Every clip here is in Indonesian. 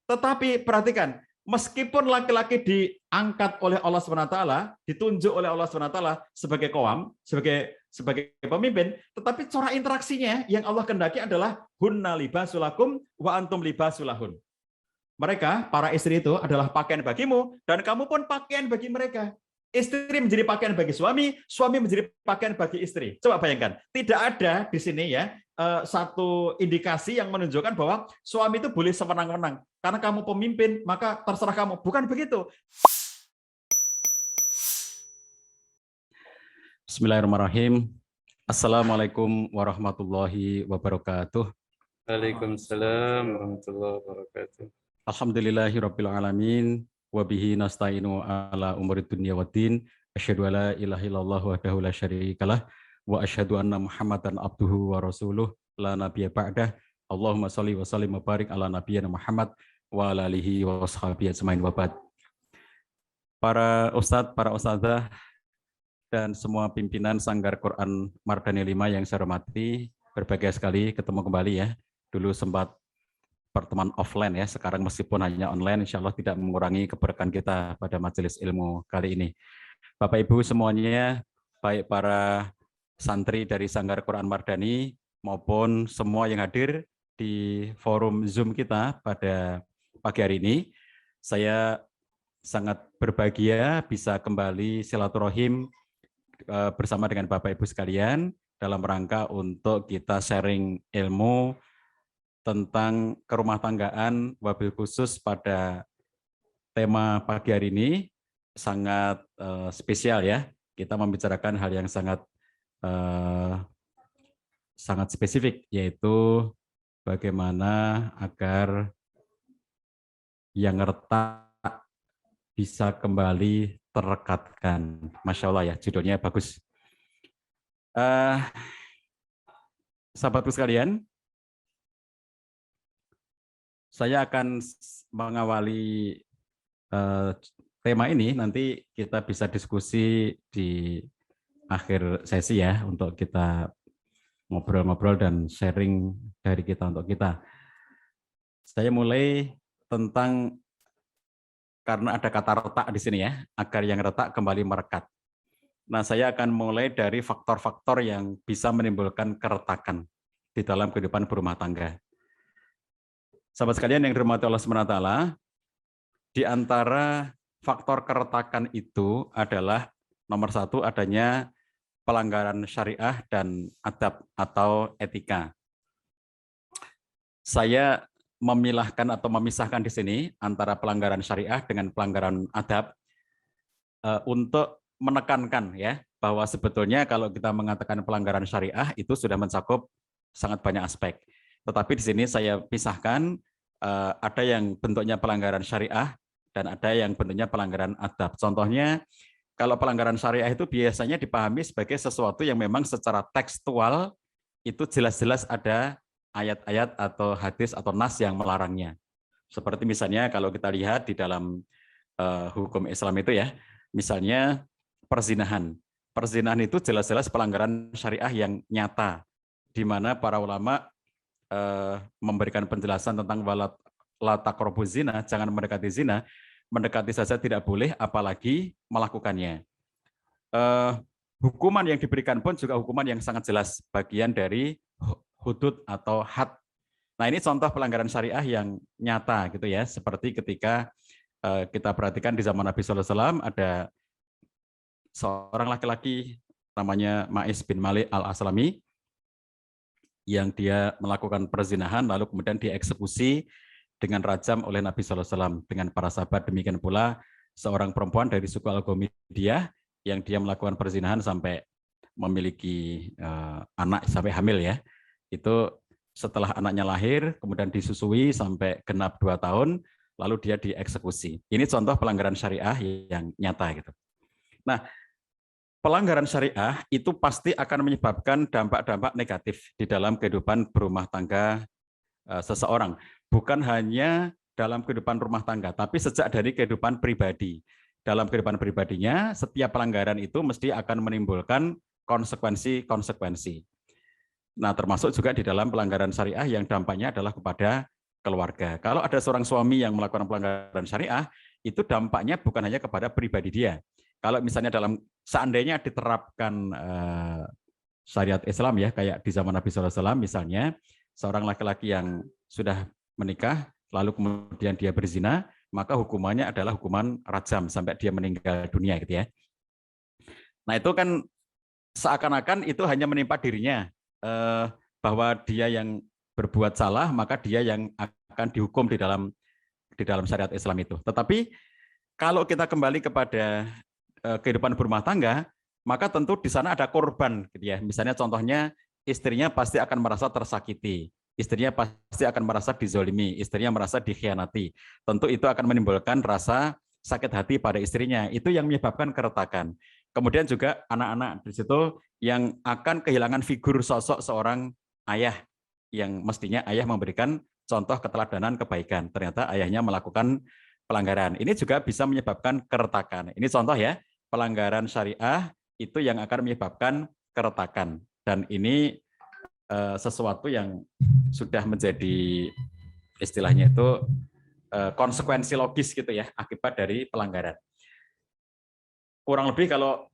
Tetapi perhatikan, meskipun laki-laki diangkat oleh Allah SWT, ditunjuk oleh Allah SWT sebagai qawam, sebagai pemimpin, tetapi cara interaksinya yang Allah kehendaki adalah hunna libasulakum wa antum libasulahun. Mereka, para istri itu adalah pakaian bagimu, dan kamu pun pakaian bagi mereka. Istri menjadi pakaian bagi suami, suami menjadi pakaian bagi istri. Coba bayangkan, tidak ada di sini ya satu indikasi yang menunjukkan bahwa suami itu boleh sewenang-wenang. Karena kamu pemimpin, maka terserah kamu. Bukan begitu. Bismillahirrahmanirrahim. Assalamualaikum warahmatullahi wabarakatuh. Waalaikumsalam warahmatullahi wabarakatuh. Alhamdulillahirabbil alamin. Wa bihi nasta'inu ala umurid dunya waddin. Asyhadu alla ilaha illallah wahdahu la syarikalah wa asyhadu anna Muhammadan abduhu wa rasuluh la nabiyya ba'dah. Allahumma shalli wa sallim wa barik ala nabiyyina Muhammad wa ala alihi wa washabihi ajmain wa ba'd. Para ustadz, para ustadzah dan semua pimpinan Sanggar Quran Mardani 5 yang saya hormati, berbahagia sekali ketemu kembali ya. Dulu sempat pertemuan offline ya, sekarang meskipun hanya online, insya Allah tidak mengurangi keberkahan kita pada majelis ilmu kali ini. Bapak Ibu semuanya, baik para santri dari Sanggar Quran Mardani maupun semua yang hadir di forum Zoom kita pada pagi hari ini, saya sangat berbahagia bisa kembali silaturahim bersama dengan Bapak Ibu sekalian dalam rangka untuk kita sharing ilmu tentang kerumah tanggaan, wabil khusus pada tema pagi hari ini sangat spesial ya. Kita membicarakan hal yang sangat spesifik, yaitu bagaimana agar yang retak bisa kembali terekatkan. Masya Allah ya, judulnya bagus. Sahabatku sekalian, saya akan mengawali tema ini, nanti kita bisa diskusi di akhir sesi ya, untuk kita ngobrol-ngobrol dan sharing dari kita untuk kita. Saya mulai tentang, karena ada kata retak di sini ya, agar yang retak kembali merekat. Nah, saya akan mulai dari faktor-faktor yang bisa menimbulkan keretakan di dalam kehidupan berumah tangga. Sahabat sekalian yang dirahmati Allah SWT, di antara faktor keretakan itu adalah nomor satu, adanya pelanggaran syariah dan adab atau etika. Saya memilahkan atau memisahkan di sini antara pelanggaran syariah dengan pelanggaran adab untuk menekankan ya bahwa sebetulnya kalau kita mengatakan pelanggaran syariah itu sudah mencakup sangat banyak aspek. Tetapi di sini saya pisahkan, ada yang bentuknya pelanggaran syariah dan ada yang bentuknya pelanggaran adab. Contohnya, kalau pelanggaran syariah itu biasanya dipahami sebagai sesuatu yang memang secara tekstual itu jelas-jelas ada ayat-ayat atau hadis atau nas yang melarangnya. Seperti misalnya kalau kita lihat di dalam hukum Islam itu ya, misalnya perzinahan. Perzinahan itu jelas-jelas pelanggaran syariah yang nyata, di mana para ulama memberikan penjelasan tentang la taqrabuz zina, jangan mendekati zina, mendekati saja tidak boleh, apalagi melakukannya. Hukuman yang diberikan pun juga hukuman yang sangat jelas, bagian dari hudud atau had. Nah, ini contoh pelanggaran syariah yang nyata gitu ya, seperti ketika kita perhatikan di zaman Nabi SAW ada seorang laki-laki namanya Ma'is bin Malik al-Aslami, yang dia melakukan perzinahan lalu kemudian dieksekusi dengan rajam oleh Nabi SAW dengan para sahabat. Demikian pula seorang perempuan dari suku Al-Ghamidiyah yang dia melakukan perzinahan sampai memiliki anak, sampai hamil ya. Itu setelah anaknya lahir, kemudian disusui sampai genap 2 tahun, lalu dia dieksekusi. Ini contoh pelanggaran syariah yang nyata gitu. Nah, pelanggaran syariah itu pasti akan menyebabkan dampak-dampak negatif di dalam kehidupan berumah tangga seseorang. Bukan hanya dalam kehidupan rumah tangga, tapi sejak dari kehidupan pribadi. Dalam kehidupan pribadinya, setiap pelanggaran itu mesti akan menimbulkan konsekuensi-konsekuensi. Nah, termasuk juga di dalam pelanggaran syariah yang dampaknya adalah kepada keluarga. Kalau ada seorang suami yang melakukan pelanggaran syariah, itu dampaknya bukan hanya kepada pribadi dia. Kalau misalnya seandainya diterapkan syariat Islam ya, kayak di zaman Nabi SAW misalnya, seorang laki-laki yang sudah menikah, lalu kemudian dia berzina, maka hukumannya adalah hukuman rajam sampai dia meninggal dunia gitu ya. Nah itu kan seakan-akan itu hanya menimpa dirinya, bahwa dia yang berbuat salah, maka dia yang akan dihukum di dalam syariat Islam itu. Tetapi kalau kita kembali kepada kehidupan berumah tangga, maka tentu di sana ada korban, gitu ya. Misalnya contohnya istrinya pasti akan merasa tersakiti, istrinya pasti akan merasa dizolimi, istrinya merasa dikhianati. Tentu itu akan menimbulkan rasa sakit hati pada istrinya. Itu yang menyebabkan keretakan. Kemudian juga anak-anak di situ yang akan kehilangan figur sosok seorang ayah, yang mestinya ayah memberikan contoh keteladanan kebaikan. Ternyata ayahnya melakukan pelanggaran. Ini juga bisa menyebabkan keretakan. Ini contoh ya, pelanggaran syariah itu yang akan menyebabkan keretakan. Dan ini sesuatu yang sudah menjadi istilahnya itu konsekuensi logis gitu ya, akibat dari pelanggaran. Kurang lebih kalau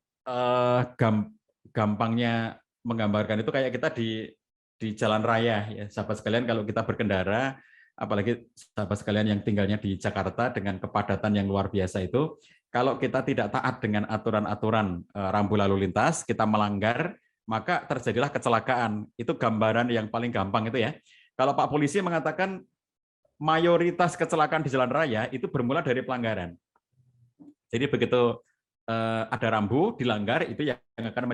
gampangnya menggambarkan itu kayak kita di jalan raya ya, sahabat sekalian, kalau kita berkendara, apalagi sahabat sekalian yang tinggalnya di Jakarta dengan kepadatan yang luar biasa itu, kalau kita tidak taat dengan aturan-aturan rambu lalu lintas, kita melanggar, maka terjadilah kecelakaan. Itu gambaran yang paling gampang itu ya. Kalau Pak Polisi mengatakan mayoritas kecelakaan di jalan raya itu bermula dari pelanggaran. Jadi begitu ada rambu dilanggar, itu yang akan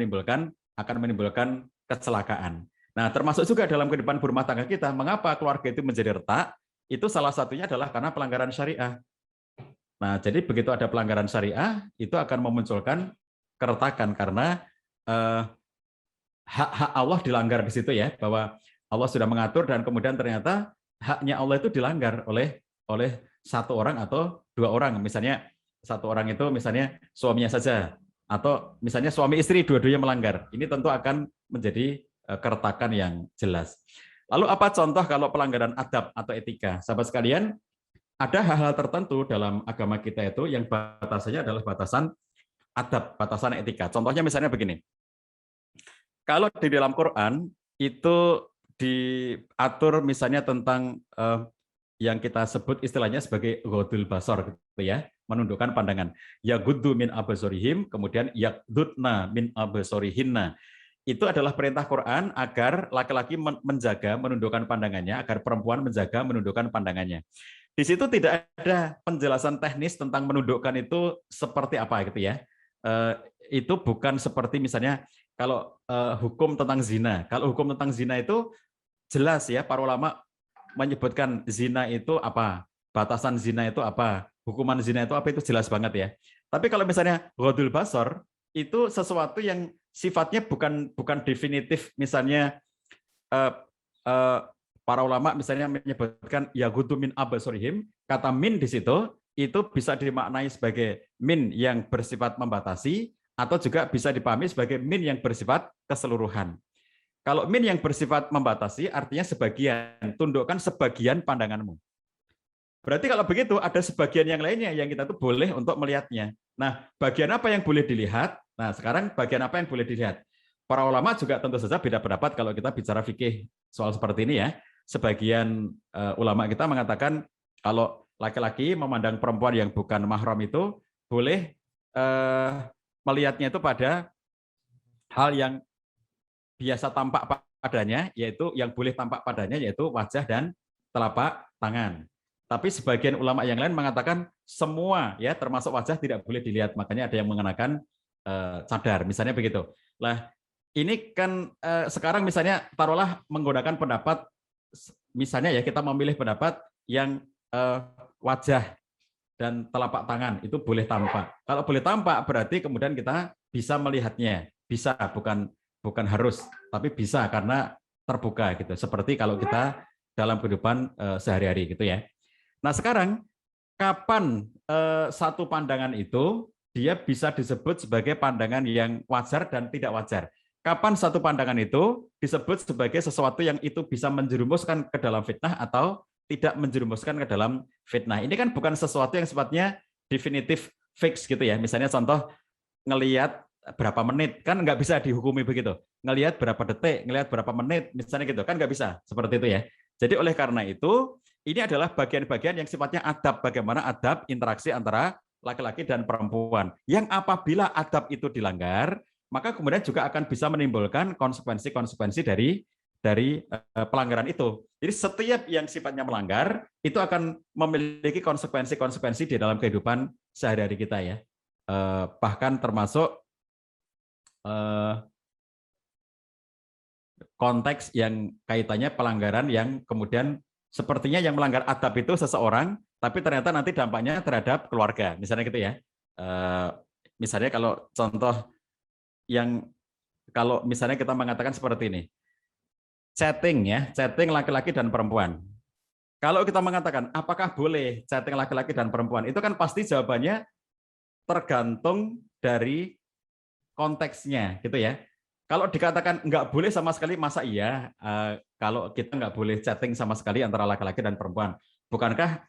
menimbulkan kecelakaan. Nah, termasuk juga dalam kehidupan berumah tangga kita, mengapa keluarga itu menjadi retak? Itu salah satunya adalah karena pelanggaran syariah. Nah, jadi begitu ada pelanggaran syariah, itu akan memunculkan keretakan karena hak-hak Allah dilanggar di situ ya, bahwa Allah sudah mengatur dan kemudian ternyata haknya Allah itu dilanggar oleh satu orang atau dua orang. Misalnya satu orang itu misalnya suaminya saja, atau misalnya suami istri dua-duanya melanggar. Ini tentu akan menjadi keretakan yang jelas. Lalu apa contoh kalau pelanggaran adab atau etika? Sahabat sekalian, ada hal-hal tertentu dalam agama kita itu yang batasannya adalah batasan adab, batasan etika. Contohnya misalnya begini. Kalau di dalam Quran itu diatur misalnya tentang yang kita sebut istilahnya sebagai ghodul basor gitu ya, menundukkan pandangan. Yaghuddu min absarihim, kemudian yaghdudna min absarihinna. Itu adalah perintah Quran agar laki-laki menjaga menundukkan pandangannya, agar perempuan menjaga menundukkan pandangannya. Di situ tidak ada penjelasan teknis tentang menundukkan itu seperti apa gitu ya. Itu bukan seperti misalnya kalau hukum tentang zina. Kalau hukum tentang zina itu jelas ya, para ulama menyebutkan zina itu apa, batasan zina itu apa, hukuman zina itu apa, itu jelas banget ya. Tapi kalau misalnya ghodul basor, itu sesuatu yang sifatnya bukan definitif. Misalnya para ulama misalnya menyebutkan yaghuddu min absarihim, kata min di situ itu bisa dimaknai sebagai min yang bersifat membatasi, atau juga bisa dipahami sebagai min yang bersifat keseluruhan. Kalau min yang bersifat membatasi artinya sebagian, tundukkan sebagian pandanganmu. Berarti kalau begitu ada sebagian yang lainnya yang kita tuh boleh untuk melihatnya. Nah, bagian apa yang boleh dilihat? Nah, sekarang bagian apa yang boleh dilihat? Para ulama juga tentu saja beda pendapat kalau kita bicara fikih soal seperti ini ya. Sebagian ulama kita mengatakan kalau laki-laki memandang perempuan yang bukan mahram itu boleh melihatnya itu pada hal yang biasa tampak padanya, yaitu yang boleh tampak padanya yaitu wajah dan telapak tangan. Tapi sebagian ulama yang lain mengatakan semua ya, termasuk wajah tidak boleh dilihat. Makanya ada yang mengenakan cadar, misalnya begitu. Lah, ini kan sekarang misalnya taruhlah menggunakan pendapat, misalnya ya kita memilih pendapat yang wajah dan telapak tangan itu boleh tampak. Kalau boleh tampak berarti kemudian kita bisa melihatnya, bisa, bukan harus, tapi bisa karena terbuka gitu. Seperti kalau kita dalam kehidupan sehari-hari gitu ya. Nah sekarang kapan satu pandangan itu dia bisa disebut sebagai pandangan yang wajar dan tidak wajar? Kapan satu pandangan itu disebut sebagai sesuatu yang itu bisa menjerumuskan ke dalam fitnah atau tidak menjerumuskan ke dalam fitnah. Ini kan bukan sesuatu yang sifatnya definitif fix gitu ya. Misalnya contoh ngelihat berapa menit, kan nggak bisa dihukumi begitu. Ngelihat berapa detik, ngelihat berapa menit, misalnya gitu, kan nggak bisa seperti itu ya. Jadi oleh karena itu, ini adalah bagian-bagian yang sifatnya adab, bagaimana adab interaksi antara laki-laki dan perempuan. Yang apabila adab itu dilanggar, maka kemudian juga akan bisa menimbulkan konsekuensi-konsekuensi dari pelanggaran itu. Jadi setiap yang sifatnya melanggar itu akan memiliki konsekuensi-konsekuensi di dalam kehidupan sehari-hari kita ya. Bahkan termasuk konteks yang kaitannya pelanggaran yang kemudian sepertinya yang melanggar adab itu seseorang, tapi ternyata nanti dampaknya terhadap keluarga, misalnya gitu ya. Misalnya kalau contoh yang kalau misalnya kita mengatakan seperti ini, chatting ya, chatting laki-laki dan perempuan. Kalau kita mengatakan apakah boleh chatting laki-laki dan perempuan, itu kan pasti jawabannya tergantung dari konteksnya, gitu ya. Kalau dikatakan nggak boleh sama sekali, masa iya kalau kita nggak boleh chatting sama sekali antara laki-laki dan perempuan? Bukankah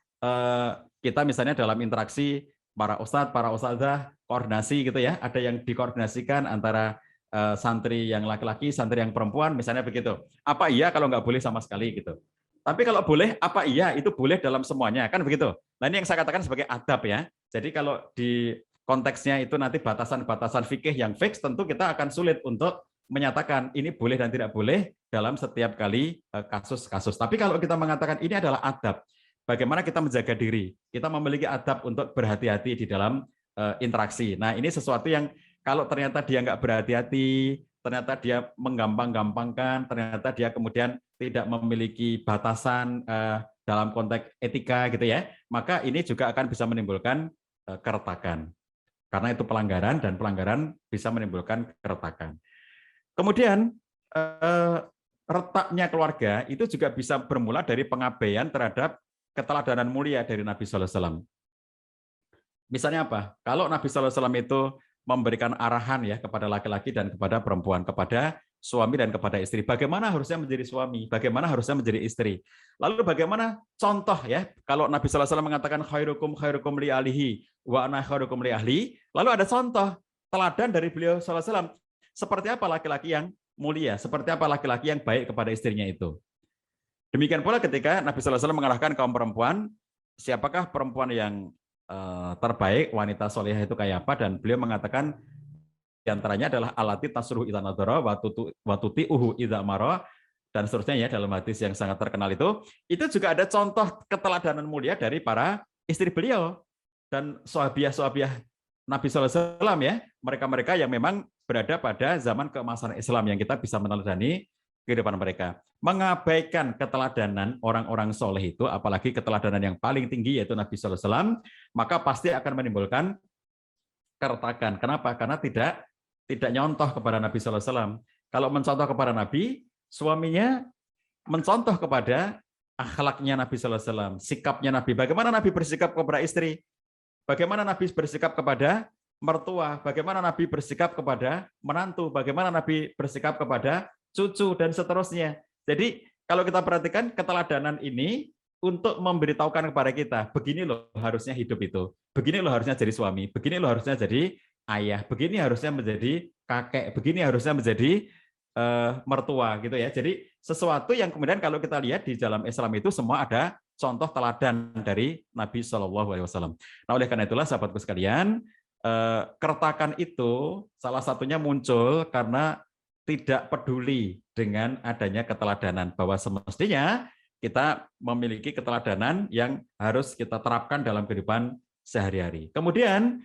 kita misalnya dalam interaksi para ustadz, para ustadzah, koordinasi gitu ya, ada yang dikoordinasikan antara santri yang laki-laki, santri yang perempuan, misalnya begitu. Apa iya kalau nggak boleh sama sekali gitu? Tapi kalau boleh, apa iya itu boleh dalam semuanya, kan begitu. Nah ini yang saya katakan sebagai adab ya. Jadi kalau di konteksnya itu nanti batasan-batasan fikih yang fix, tentu kita akan sulit untuk menyatakan ini boleh dan tidak boleh dalam setiap kali kasus-kasus. Tapi kalau kita mengatakan ini adalah adab, bagaimana kita menjaga diri, kita memiliki adab untuk berhati-hati di dalam interaksi. Nah ini sesuatu yang kalau ternyata dia nggak berhati-hati, ternyata dia menggampang-gampangkan, ternyata dia kemudian tidak memiliki batasan dalam konteks etika gitu ya, maka ini juga akan bisa menimbulkan keretakan. Karena itu pelanggaran dan pelanggaran bisa menimbulkan keretakan. Kemudian retaknya keluarga itu juga bisa bermula dari pengabaian terhadap keteladanan mulia dari Nabi Sallallahu Alaihi Wasallam. Misalnya apa? Kalau Nabi Sallallahu Alaihi Wasallam itu memberikan arahan ya kepada laki-laki dan kepada perempuan, kepada suami dan kepada istri, bagaimana harusnya menjadi suami, bagaimana harusnya menjadi istri. Lalu bagaimana contoh ya, kalau Nabi Sallallahu Alaihi Wasallam mengatakan khairukum li ahlihi wa ana khairukum li ahli, lalu ada contoh teladan dari beliau Sallallahu Alaihi Wasallam. Seperti apa laki-laki yang mulia, seperti apa laki-laki yang baik kepada istrinya itu. Demikian pula ketika Nabi Sallallahu Alaihi Wasallam mengarahkan kaum perempuan, siapakah perempuan yang terbaik, wanita solehah itu kayak apa, dan beliau mengatakan diantaranya adalah alati tasruhu idza nadhara wa tuti'uhu idza mara, dan seterusnya ya, dalam hadis yang sangat terkenal itu juga ada contoh keteladanan mulia dari para istri beliau dan sahabiah-sahabiah Nabi Sallallahu Alaihi Wasallam ya, mereka-mereka yang memang berada pada zaman keemasan Islam yang kita bisa meneladani kehidupan mereka. Mengabaikan keteladanan orang-orang soleh itu, apalagi keteladanan yang paling tinggi yaitu Nabi Sallallahu Alaihi Wasallam, maka pasti akan menimbulkan keretakan. Kenapa? Karena tidak nyontoh kepada Nabi Sallallahu Alaihi Wasallam. Kalau mencontoh kepada Nabi, suaminya mencontoh kepada akhlaknya Nabi Sallallahu Alaihi Wasallam, sikapnya Nabi. Bagaimana Nabi bersikap kepada istri? Bagaimana Nabi bersikap kepada mertua? Bagaimana Nabi bersikap kepada menantu? Bagaimana Nabi bersikap kepada cucu dan seterusnya? Jadi kalau kita perhatikan keteladanan ini untuk memberitahukan kepada kita, begini loh harusnya hidup itu, begini loh harusnya jadi suami, begini loh harusnya jadi ayah, begini harusnya menjadi kakek, begini harusnya menjadi mertua gitu ya. Jadi sesuatu yang kemudian kalau kita lihat di dalam Islam itu semua ada contoh teladan dari Nabi Shallallahu Alaihi Wasallam. Nah oleh karena itulah sahabatku sekalian, keretakan itu salah satunya muncul karena tidak peduli dengan adanya keteladanan, bahwa semestinya kita memiliki keteladanan yang harus kita terapkan dalam kehidupan sehari-hari. Kemudian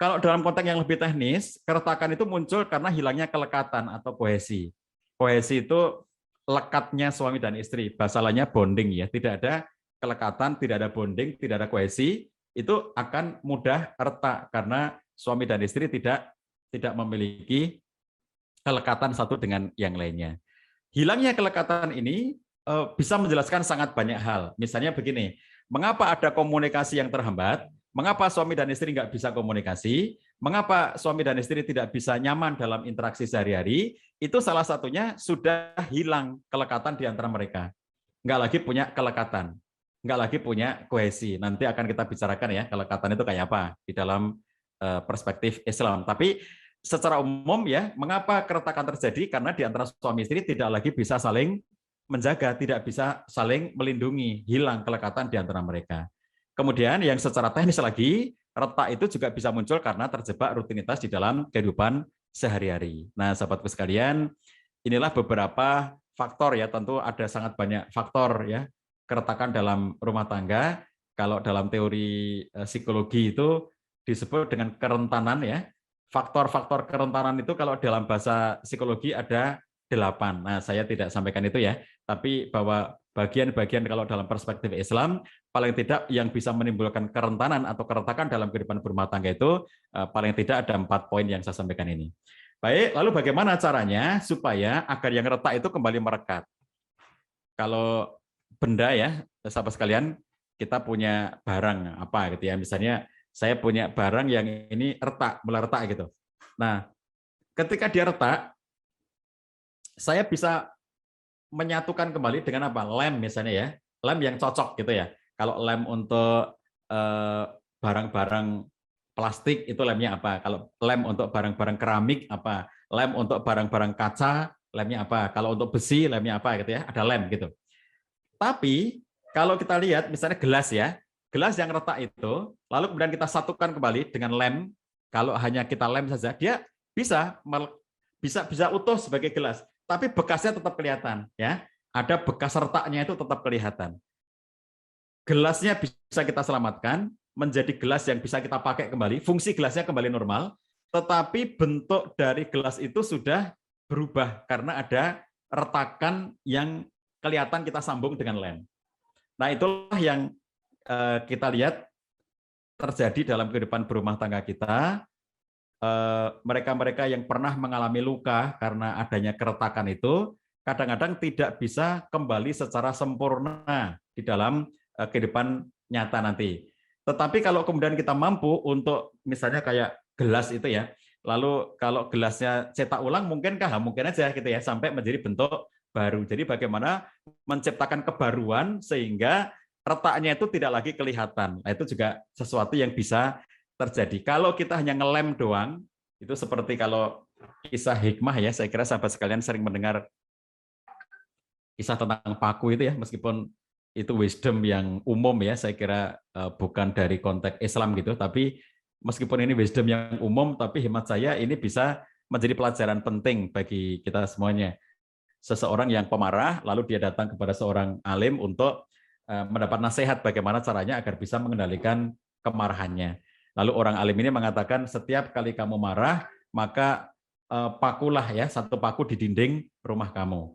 kalau dalam konteks yang lebih teknis, keretakan itu muncul karena hilangnya kelekatan atau kohesi. Kohesi itu lekatnya suami dan istri, bahasa lainnya bonding ya. Tidak ada kelekatan, tidak ada bonding, tidak ada kohesi, itu akan mudah retak karena suami dan istri tidak memiliki kelekatan satu dengan yang lainnya. Hilangnya kelekatan ini bisa menjelaskan sangat banyak hal. Misalnya begini, mengapa ada komunikasi yang terhambat? Mengapa suami dan istri nggak bisa komunikasi? Mengapa suami dan istri tidak bisa nyaman dalam interaksi sehari-hari? Itu salah satunya sudah hilang kelekatan di antara mereka. nggak lagi punya kelekatan, nggak lagi punya kohesi. Nanti akan kita bicarakan ya kelekatan itu kayak apa di dalam perspektif Islam. Tapi secara umum ya, mengapa keretakan terjadi? Karena di antara suami istri tidak lagi bisa saling menjaga, tidak bisa saling melindungi, hilang kelekatan di antara mereka. Kemudian yang secara teknis lagi, retak itu juga bisa muncul karena terjebak rutinitas di dalam kehidupan sehari-hari. Nah, sahabatku sekalian, inilah beberapa faktor ya, tentu ada sangat banyak faktor ya, keretakan dalam rumah tangga. Kalau dalam teori psikologi itu disebut dengan kerentanan ya. Faktor-faktor kerentanan itu kalau dalam bahasa psikologi ada 8. Nah, saya tidak sampaikan itu ya, tapi bahwa bagian-bagian kalau dalam perspektif Islam, paling tidak yang bisa menimbulkan kerentanan atau keretakan dalam kehidupan berumah tangga itu paling tidak ada 4 poin yang saya sampaikan ini. Baik, lalu bagaimana caranya supaya agar yang retak itu kembali merekat? Kalau benda ya, sahabat sekalian, kita punya barang apa gitu ya, misalnya saya punya barang yang ini retak, mulai retak gitu. Nah, ketika dia retak, saya bisa menyatukan kembali dengan apa? Lem misalnya ya, lem yang cocok gitu ya. Kalau lem untuk barang-barang plastik itu lemnya apa? Kalau lem untuk barang-barang keramik apa? Lem untuk barang-barang kaca lemnya apa? Kalau untuk besi lemnya apa gitu ya? Ada lem gitu. Tapi kalau kita lihat misalnya gelas ya, gelas yang retak itu, lalu kemudian kita satukan kembali dengan lem, kalau hanya kita lem saja, dia bisa utuh sebagai gelas, tapi bekasnya tetap kelihatan ya. Ada bekas retaknya itu tetap kelihatan. Gelasnya bisa kita selamatkan menjadi gelas yang bisa kita pakai kembali, fungsi gelasnya kembali normal, tetapi bentuk dari gelas itu sudah berubah karena ada retakan yang kelihatan kita sambung dengan lem. Nah, itulah yang kita lihat terjadi dalam kehidupan berumah tangga kita. Mereka-mereka yang pernah mengalami luka karena adanya keretakan itu kadang-kadang tidak bisa kembali secara sempurna di dalam kehidupan nyata nanti. Tetapi kalau kemudian kita mampu untuk misalnya kayak gelas itu ya, lalu kalau gelasnya cetak ulang mungkinkah? Mungkin aja gitu ya, sampai menjadi bentuk baru. Jadi bagaimana menciptakan kebaruan sehingga retaknya itu tidak lagi kelihatan. Nah, itu juga sesuatu yang bisa terjadi. Kalau kita hanya ngelem doang, itu seperti kalau kisah hikmah ya, saya kira sahabat sekalian sering mendengar kisah tentang paku itu ya, meskipun itu wisdom yang umum ya, saya kira bukan dari konteks Islam gitu, tapi meskipun ini wisdom yang umum, tapi hemat saya ini bisa menjadi pelajaran penting bagi kita semuanya. Seseorang yang pemarah, lalu dia datang kepada seorang alim untuk mendapat nasihat bagaimana caranya agar bisa mengendalikan kemarahannya. Lalu orang alim ini mengatakan setiap kali kamu marah, maka pakulah ya, satu paku di dinding rumah kamu.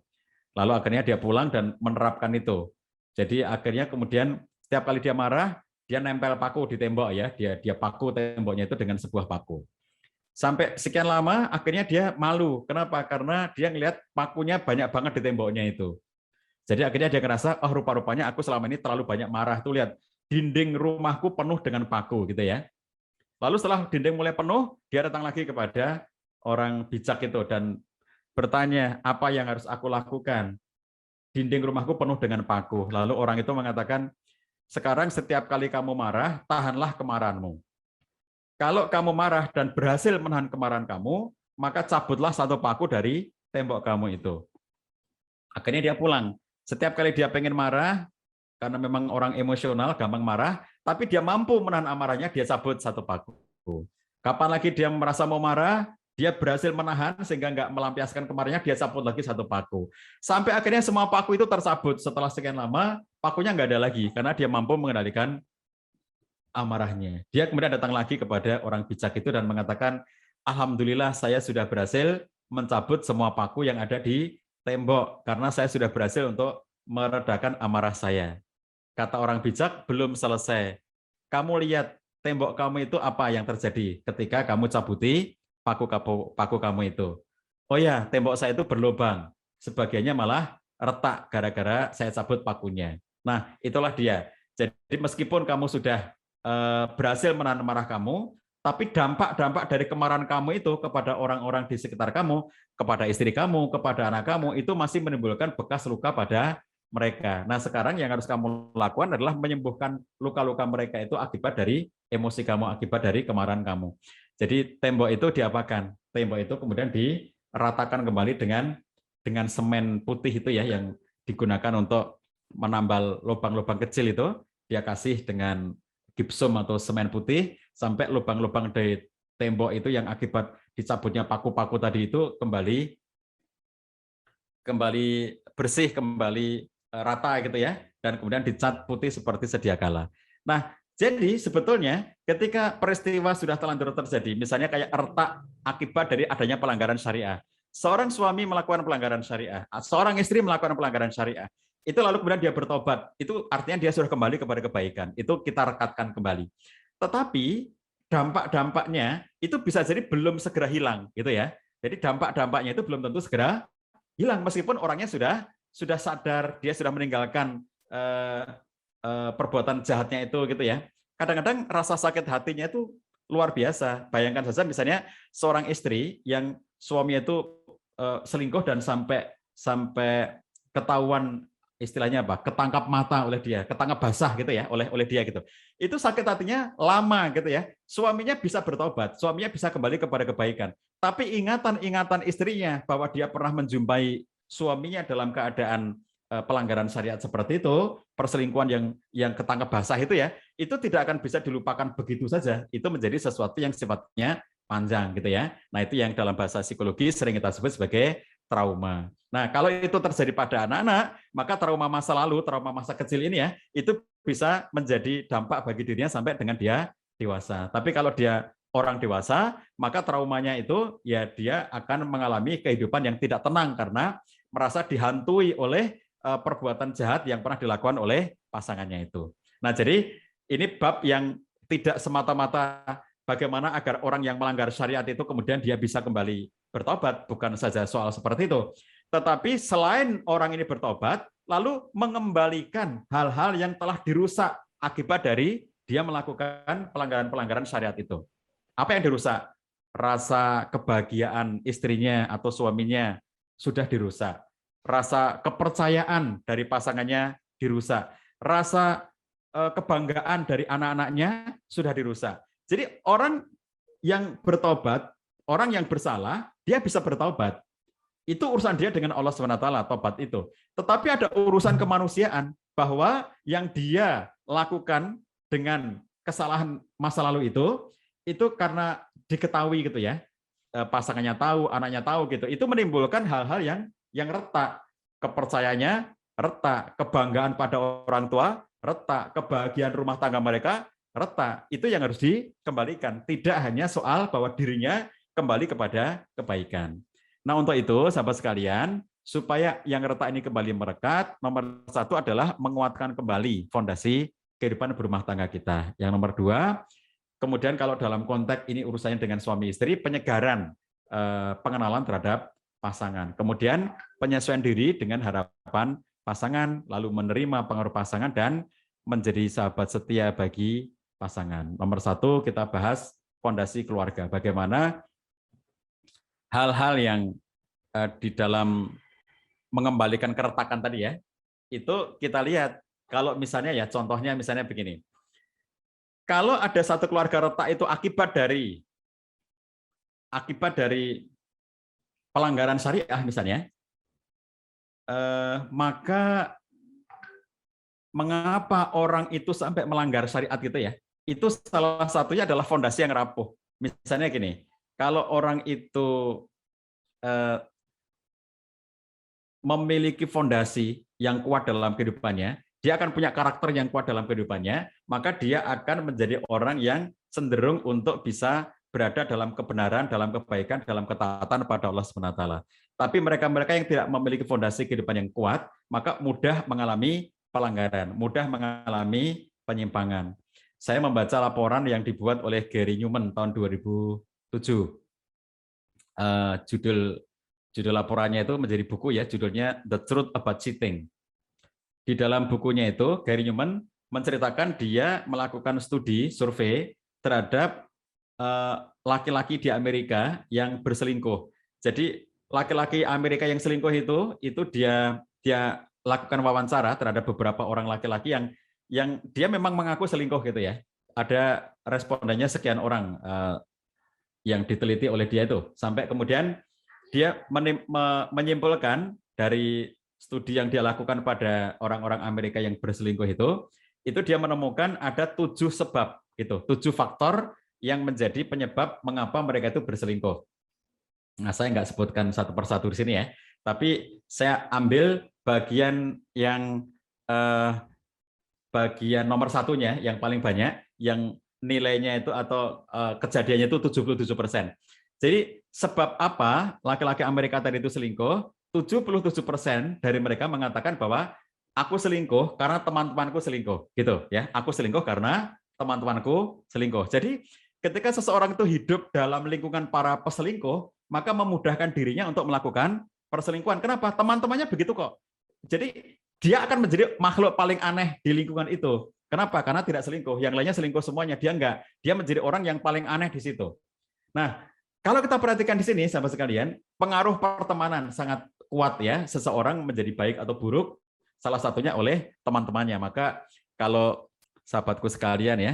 Lalu akhirnya dia pulang dan menerapkan itu. Jadi akhirnya kemudian setiap kali dia marah, dia nempel paku di tembok ya, dia paku temboknya itu dengan sebuah paku. Sampai sekian lama akhirnya dia malu. Kenapa? Karena dia ngelihat pakunya banyak banget di temboknya itu. Jadi akhirnya dia ngerasa, oh rupa-rupanya aku selama ini terlalu banyak marah. Tuh lihat, dinding rumahku penuh dengan paku gitu ya. Lalu setelah dinding mulai penuh, dia datang lagi kepada orang bijak itu dan bertanya, apa yang harus aku lakukan? Dinding rumahku penuh dengan paku. Lalu orang itu mengatakan, sekarang setiap kali kamu marah, tahanlah kemarahanmu. Kalau kamu marah dan berhasil menahan kemarahan kamu, maka cabutlah satu paku dari tembok kamu itu. Akhirnya dia pulang. Setiap kali dia pengen marah, karena memang orang emosional, gampang marah, tapi dia mampu menahan amarahnya, dia cabut satu paku. Kapan lagi dia merasa mau marah, dia berhasil menahan sehingga nggak melampiaskan kemarahannya, dia cabut lagi satu paku. Sampai akhirnya semua paku itu tercabut. Setelah sekian lama, pakunya nggak ada lagi, karena dia mampu mengendalikan amarahnya. Dia kemudian datang lagi kepada orang bijak itu dan mengatakan, alhamdulillah saya sudah berhasil mencabut semua paku yang ada di tembok, karena saya sudah berhasil untuk meredakan amarah saya. Kata orang bijak, belum selesai. Kamu lihat tembok kamu itu apa yang terjadi ketika kamu cabuti paku kamu itu. Oh ya, tembok saya itu berlubang. Sebagiannya malah retak gara-gara saya cabut pakunya. Nah, itulah dia. Jadi meskipun kamu sudah berhasil menahan amarah kamu, tapi dampak-dampak dari kemarahan kamu itu kepada orang-orang di sekitar kamu, kepada istri kamu, kepada anak kamu, itu masih menimbulkan bekas luka pada mereka. Nah, sekarang yang harus kamu lakukan adalah menyembuhkan luka-luka mereka itu akibat dari emosi kamu, akibat dari kemarahan kamu. Jadi tembok itu diapakan? Tembok itu kemudian diratakan kembali dengan semen putih itu ya, yang digunakan untuk menambal lubang-lubang kecil itu, dia kasih dengan gipsum atau semen putih sampai lubang-lubang dari tembok itu yang akibat dicabutnya paku-paku tadi itu kembali bersih, kembali rata gitu ya, dan kemudian dicat putih seperti sedia kala. Nah, jadi sebetulnya ketika peristiwa sudah terlanjur terjadi, misalnya kayak retak akibat dari adanya pelanggaran syariah, seorang suami melakukan pelanggaran syariah, seorang istri melakukan pelanggaran syariah, itu lalu kemudian dia bertobat, itu artinya dia sudah kembali kepada kebaikan, itu kita rekatkan kembali. Tetapi dampak-dampaknya itu bisa jadi belum segera hilang, gitu ya. Jadi dampak-dampaknya itu belum tentu segera hilang meskipun orangnya sudah sadar, dia sudah meninggalkan perbuatan jahatnya itu gitu ya. Kadang-kadang rasa sakit hatinya itu luar biasa. Bayangkan saja misalnya seorang istri yang suaminya itu selingkuh dan sampai ketahuan, istilahnya apa? Ketangkap mata oleh dia, ketangkap basah gitu ya oleh dia gitu. Itu sakit hatinya lama gitu ya. Suaminya bisa bertobat, suaminya bisa kembali kepada kebaikan. Tapi ingatan-ingatan istrinya bahwa dia pernah menjumpai suaminya dalam keadaan pelanggaran syariat seperti itu, perselingkuhan yang ketangkap basah itu ya, itu tidak akan bisa dilupakan begitu saja. Itu menjadi sesuatu yang sifatnya panjang gitu ya. Nah, itu yang dalam bahasa psikologi sering kita sebut sebagai trauma. Nah, kalau itu terjadi pada anak-anak, maka trauma masa lalu, trauma masa kecil ini ya, itu bisa menjadi dampak bagi dirinya sampai dengan dia dewasa. Tapi kalau dia orang dewasa, maka traumanya itu ya dia akan mengalami kehidupan yang tidak tenang karena merasa dihantui oleh perbuatan jahat yang pernah dilakukan oleh pasangannya itu. Nah, jadi ini bab yang tidak semata-mata bagaimana agar orang yang melanggar syariat itu kemudian dia bisa kembali bertobat, bukan saja soal seperti itu. Tetapi selain orang ini bertobat, lalu mengembalikan hal-hal yang telah dirusak akibat dari dia melakukan pelanggaran-pelanggaran syariat itu. Apa yang dirusak? Rasa kebahagiaan istrinya atau suaminya sudah dirusak. Rasa kepercayaan dari pasangannya dirusak. Rasa kebanggaan dari anak-anaknya sudah dirusak. Jadi orang yang bertobat, orang yang bersalah, dia bisa bertobat. Itu urusan dia dengan Allah SWT, tobat itu. Tetapi ada urusan kemanusiaan, bahwa yang dia lakukan dengan kesalahan masa lalu itu karena diketahui gitu ya, pasangannya tahu, anaknya tahu gitu, itu menimbulkan hal-hal yang retak, kepercayaannya retak, kebanggaan pada orang tua retak, kebahagiaan rumah tangga mereka retak. Itu yang harus dikembalikan. Tidak hanya soal bahwa dirinya kembali kepada kebaikan. Nah, untuk itu, sahabat sekalian, supaya yang retak ini kembali merekat, nomor satu adalah menguatkan kembali fondasi kehidupan berumah tangga kita. Yang nomor dua, kemudian kalau dalam konteks ini urusannya dengan suami istri, penyegaran pengenalan terhadap pasangan. Kemudian penyesuaian diri dengan harapan pasangan, lalu menerima pengaruh pasangan dan menjadi sahabat setia bagi pasangan. Nomor satu, kita bahas fondasi keluarga. Bagaimana hal-hal yang di dalam mengembalikan keretakan tadi ya, itu kita lihat. Kalau misalnya ya, contohnya misalnya begini. Kalau ada satu keluarga retak itu akibat dari pelanggaran syariah misalnya, maka mengapa orang itu sampai melanggar syariat gitu ya? Itu salah satunya adalah fondasi yang rapuh. Misalnya gini, kalau orang itu memiliki fondasi yang kuat dalam kehidupannya, dia akan punya karakter yang kuat dalam kehidupannya, maka dia akan menjadi orang yang cenderung untuk bisa berada dalam kebenaran, dalam kebaikan, dalam ketaatan pada Allah SWT. Tapi mereka-mereka yang tidak memiliki fondasi kehidupan yang kuat, maka mudah mengalami pelanggaran, mudah mengalami penyimpangan. Saya membaca laporan yang dibuat oleh Gary Newman tahun 2007. Judul laporannya itu menjadi buku ya, judulnya The Truth About Cheating. Di dalam bukunya itu, Gary Newman menceritakan dia melakukan studi, survei terhadap laki-laki di Amerika yang berselingkuh. Jadi laki-laki Amerika yang selingkuh itu dia lakukan wawancara terhadap beberapa orang laki-laki yang dia memang mengaku selingkuh gitu ya. Ada respondennya sekian orang yang diteliti oleh dia itu. Sampai kemudian dia menyimpulkan dari studi yang dia lakukan pada orang-orang Amerika yang berselingkuh itu dia menemukan ada 7 sebab gitu, 7 faktor yang menjadi penyebab mengapa mereka itu berselingkuh. Nah, saya nggak sebutkan satu persatu di sini ya, tapi saya ambil bagian yang bagian nomor satunya yang paling banyak, yang nilainya itu atau kejadiannya itu 77%. Jadi sebab apa laki-laki Amerika tadi itu selingkuh? 77% dari mereka mengatakan bahwa aku selingkuh karena teman-temanku selingkuh, gitu ya. Aku selingkuh karena teman-temanku selingkuh. Jadi ketika seseorang itu hidup dalam lingkungan para peselingkuh, maka memudahkan dirinya untuk melakukan perselingkuhan. Kenapa? Teman-temannya begitu kok. Jadi dia akan menjadi makhluk paling aneh di lingkungan itu. Kenapa? Karena tidak selingkuh. Yang lainnya selingkuh semuanya, dia enggak. Dia menjadi orang yang paling aneh di situ. Nah, kalau kita perhatikan di sini, sahabat sekalian, pengaruh pertemanan sangat kuat ya. Seseorang menjadi baik atau buruk, salah satunya oleh teman-temannya. Maka kalau sahabatku sekalian ya,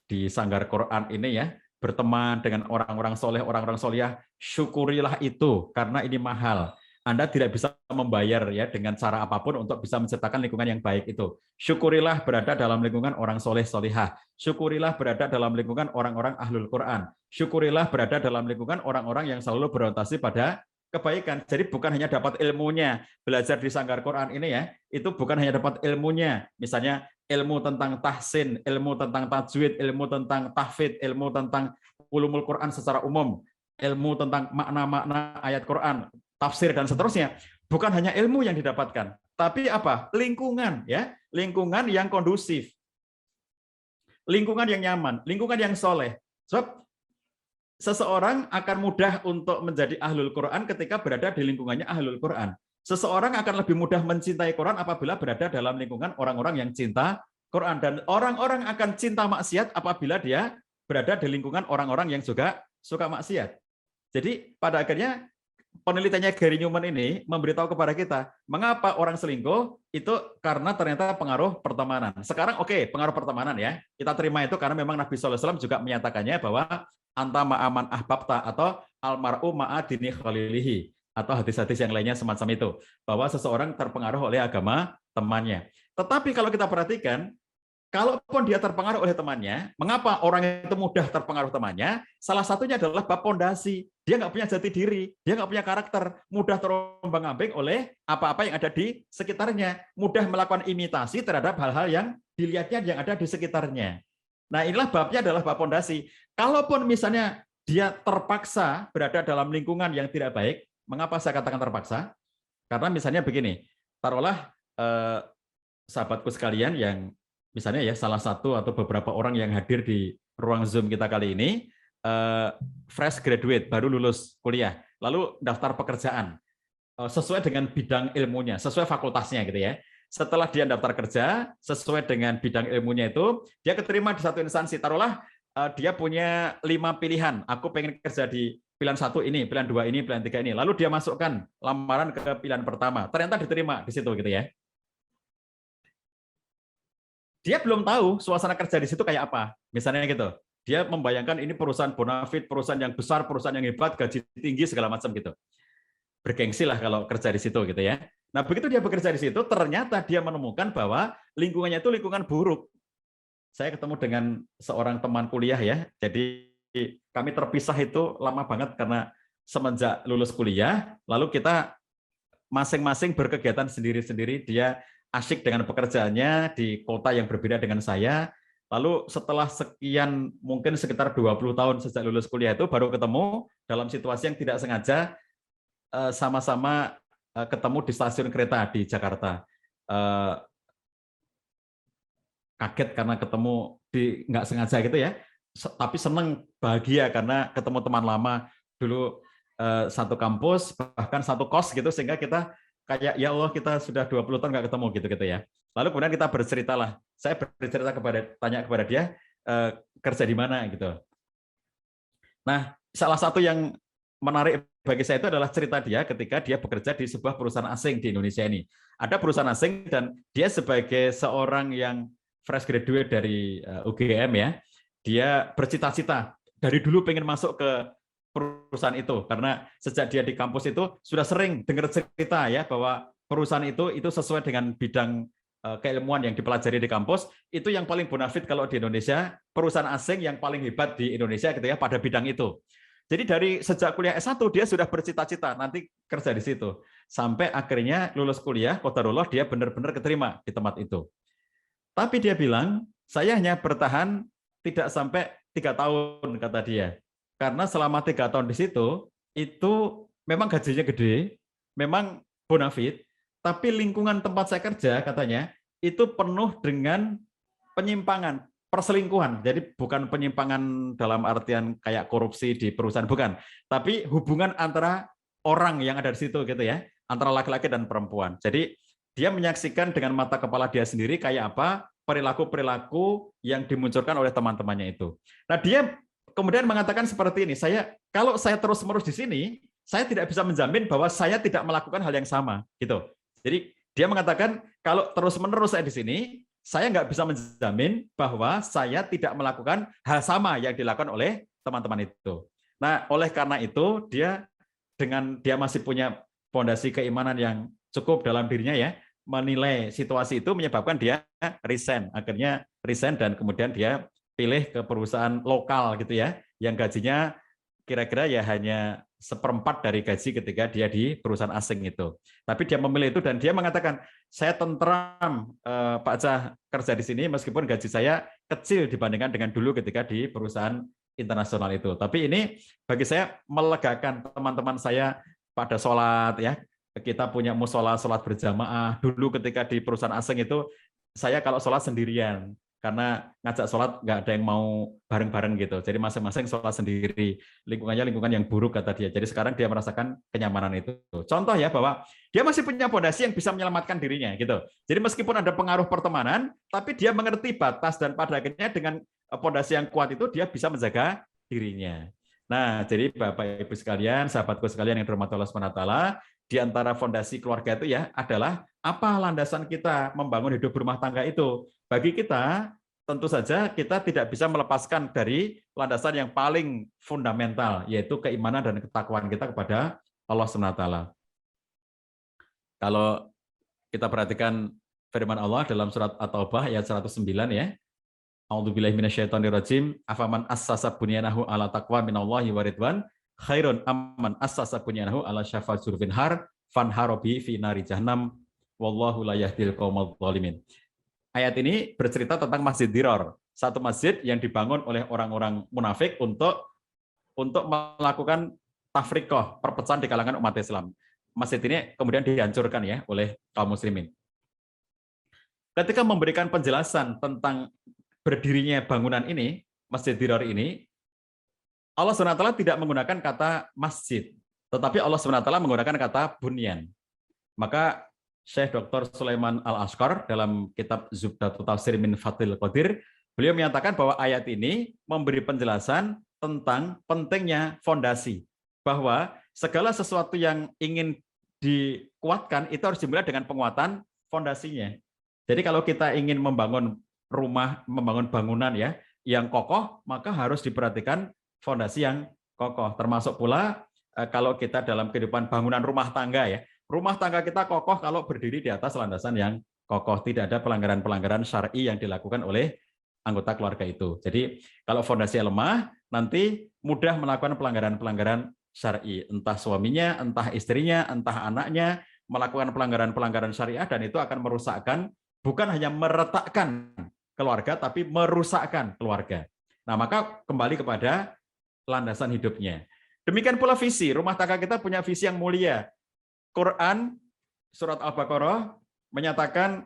di Sanggar Quran ini ya, berteman dengan orang-orang soleh, orang-orang solihah, syukurilah itu, karena ini mahal. Anda tidak bisa membayar ya dengan cara apapun untuk bisa menciptakan lingkungan yang baik itu. Syukurilah berada dalam lingkungan orang soleh solihah. Syukurilah berada dalam lingkungan orang-orang ahlul Quran. Syukurilah berada dalam lingkungan orang-orang yang selalu berorientasi pada kebaikan. Jadi bukan hanya dapat ilmunya, belajar di Sanggar Quran ini ya, itu bukan hanya dapat ilmunya. Misalnya ilmu tentang tahsin, ilmu tentang tajwid, ilmu tentang tahfidz, ilmu tentang ulumul Quran secara umum, ilmu tentang makna-makna ayat Quran, tafsir dan seterusnya. Bukan hanya ilmu yang didapatkan, tapi apa? Lingkungan ya, lingkungan yang kondusif, lingkungan yang nyaman, lingkungan yang soleh. Sebab seseorang akan mudah untuk menjadi ahlul Quran ketika berada di lingkungannya ahlul Quran. Seseorang akan lebih mudah mencintai Quran apabila berada dalam lingkungan orang-orang yang cinta Quran, dan orang-orang akan cinta maksiat apabila dia berada di lingkungan orang-orang yang juga suka maksiat. Jadi pada akhirnya penelitiannya Gary Newman ini memberitahu kepada kita mengapa orang selingkuh itu karena ternyata pengaruh pertemanan. Sekarang oke, pengaruh pertemanan ya, kita terima itu karena memang Nabi SAW juga menyatakannya bahwa anta ma'aman ahbabta atau almar'u ma'adini khalilihi, atau hadis-hadis yang lainnya semacam itu, bahwa seseorang terpengaruh oleh agama temannya. Tetapi kalau kita perhatikan, kalaupun dia terpengaruh oleh temannya, mengapa orang itu mudah terpengaruh temannya? Salah satunya adalah bab pondasi. Dia nggak punya jati diri, dia nggak punya karakter, mudah terombang-ambing oleh apa-apa yang ada di sekitarnya, mudah melakukan imitasi terhadap hal-hal yang dilihatnya yang ada di sekitarnya. Nah, inilah babnya adalah bab pondasi. Kalaupun misalnya dia terpaksa berada dalam lingkungan yang tidak baik, mengapa saya katakan terpaksa? Karena misalnya begini, taruhlah sahabatku sekalian yang misalnya ya salah satu atau beberapa orang yang hadir di ruang Zoom kita kali ini fresh graduate, baru lulus kuliah, lalu daftar pekerjaan sesuai dengan bidang ilmunya, sesuai fakultasnya gitu ya. Setelah dia daftar kerja sesuai dengan bidang ilmunya itu, dia keterima di satu instansi. Taruhlah dia punya 5 pilihan. Aku pengen kerja di pilihan 1 ini, pilihan 2 ini, pilihan 3 ini. Lalu dia masukkan lamaran ke pilihan pertama. Ternyata diterima di situ gitu ya. Dia belum tahu suasana kerja di situ kayak apa. Misalnya gitu. Dia membayangkan ini perusahaan bonafit, perusahaan yang besar, perusahaan yang hebat, gaji tinggi segala macam gitu. Bergengsi lah kalau kerja di situ gitu ya. Nah, begitu dia bekerja di situ, ternyata dia menemukan bahwa lingkungannya itu lingkungan buruk. Saya ketemu dengan seorang teman kuliah ya. Jadi kami terpisah itu lama banget karena semenjak lulus kuliah, lalu kita masing-masing berkegiatan sendiri-sendiri. Dia asyik dengan pekerjaannya di kota yang berbeda dengan saya. Lalu setelah sekian, mungkin sekitar 20 tahun sejak lulus kuliah itu baru ketemu dalam situasi yang tidak sengaja, sama-sama ketemu di stasiun kereta di Jakarta. Kaget karena ketemu di nggak sengaja gitu ya, tapi senang, bahagia karena ketemu teman lama dulu, satu kampus, bahkan satu kos gitu, sehingga kita kayak ya Allah kita sudah 20 tahun nggak ketemu gitu ya. Lalu kemudian kita bercerita lah, saya bercerita tanya kepada dia kerja di mana gitu. Nah, salah satu yang menarik bagi saya itu adalah cerita dia ketika dia bekerja di sebuah perusahaan asing di Indonesia ini. Ada perusahaan asing dan dia sebagai seorang yang fresh graduate dari UGM ya, dia bercita-cita dari dulu pengen masuk ke perusahaan itu karena sejak dia di kampus itu sudah sering dengar cerita ya bahwa perusahaan itu sesuai dengan bidang keilmuan yang dipelajari di kampus, itu yang paling bonafit kalau di Indonesia, perusahaan asing yang paling hebat di Indonesia gitu ya pada bidang itu. Jadi dari sejak kuliah S1 dia sudah bercita-cita nanti kerja di situ. Sampai akhirnya lulus kuliah, qadarullah dia benar-benar keterima di tempat itu. Tapi dia bilang, saya hanya bertahan tidak sampai 3 tahun kata dia. Karena selama 3 tahun di situ, itu memang gajinya gede, memang bonafit, tapi lingkungan tempat saya kerja katanya itu penuh dengan penyimpangan, perselingkuhan. Jadi bukan penyimpangan dalam artian kayak korupsi di perusahaan, bukan. Tapi hubungan antara orang yang ada di situ gitu ya, antara laki-laki dan perempuan. Jadi dia menyaksikan dengan mata kepala dia sendiri kayak apa perilaku-perilaku yang dimunculkan oleh teman-temannya itu. Nah, dia kemudian mengatakan seperti ini, kalau saya terus-menerus di sini, saya tidak bisa menjamin bahwa saya tidak melakukan hal yang sama gitu. Jadi dia mengatakan kalau terus-menerus saya di sini, saya nggak bisa menjamin bahwa saya tidak melakukan hal sama yang dilakukan oleh teman-teman itu. Nah, oleh karena itu dia masih punya fondasi keimanan yang cukup dalam dirinya ya, menilai situasi itu menyebabkan dia resign. Akhirnya resign dan kemudian dia pilih ke perusahaan lokal gitu ya, yang gajinya kira-kira ya hanya 1/4 dari gaji ketika dia di perusahaan asing itu. Tapi dia memilih itu dan dia mengatakan, saya tentram Pak Cah kerja di sini meskipun gaji saya kecil dibandingkan dengan dulu ketika di perusahaan internasional itu. Tapi ini bagi saya melegakan teman-teman saya pada sholat ya. Kita punya musola sholat berjamaah. Dulu ketika di perusahaan asing itu saya kalau sholat sendirian. Karena ngajak sholat nggak ada yang mau bareng-bareng gitu. Jadi masing-masing sholat sendiri. Lingkungannya lingkungan yang buruk kata dia. Jadi sekarang dia merasakan kenyamanan itu. Contoh ya bahwa dia masih punya fondasi yang bisa menyelamatkan dirinya gitu. Jadi meskipun ada pengaruh pertemanan, tapi dia mengerti batas dan pada akhirnya dengan fondasi yang kuat itu dia bisa menjaga dirinya. Nah, jadi Bapak Ibu sekalian, sahabatku sekalian yang dirahmati Allah SWT, di antara fondasi keluarga itu ya adalah apa landasan kita membangun hidup berumah tangga itu. Bagi kita, tentu saja kita tidak bisa melepaskan dari landasan yang paling fundamental, yaitu keimanan dan ketakwaan kita kepada Allah SWT. Kalau kita perhatikan firman Allah dalam surat At-Taubah ayat 109 ya, A'udzubillahi minasyaitonirrajim, afaman assasa bunyanahu ala taqwa minallahi wa ridwan khairun amman assasa bunyanahu ala syafa jurfin har fanharobi fi nari jahannam wallahu la yahdil qaumadh dhalimin. Ayat ini bercerita tentang Masjid Dirar, satu masjid yang dibangun oleh orang-orang munafik untuk melakukan tafriqah, perpecahan di kalangan umat Islam. Masjid ini kemudian dihancurkan ya oleh kaum muslimin. Ketika memberikan penjelasan tentang berdirinya bangunan ini, Masjid Dirar ini, Allah SWT tidak menggunakan kata masjid, tetapi Allah SWT menggunakan kata bunyan. Maka Syekh Dr. Sulaiman Al-Ashqar dalam kitab Zubdatul Tafsir min Fathil Qadir, beliau menyatakan bahwa ayat ini memberi penjelasan tentang pentingnya fondasi, bahwa segala sesuatu yang ingin dikuatkan itu harus dimulai dengan penguatan fondasinya. Jadi kalau kita ingin membangun rumah, membangun bangunan ya yang kokoh, maka harus diperhatikan fondasi yang kokoh. Termasuk pula kalau kita dalam kehidupan bangunan rumah tangga ya, rumah tangga kita kokoh kalau berdiri di atas landasan yang kokoh, tidak ada pelanggaran-pelanggaran syar'i yang dilakukan oleh anggota keluarga itu. Jadi kalau fondasinya lemah, nanti mudah melakukan pelanggaran-pelanggaran syar'i, entah suaminya, entah istrinya, entah anaknya melakukan pelanggaran-pelanggaran syariah, dan itu akan merusakkan, bukan hanya meretakkan keluarga, tapi merusakkan keluarga. Nah, maka kembali kepada landasan hidupnya. Demikian pula visi, rumah tangga kita punya visi yang mulia. Quran, surat Al-Baqarah, menyatakan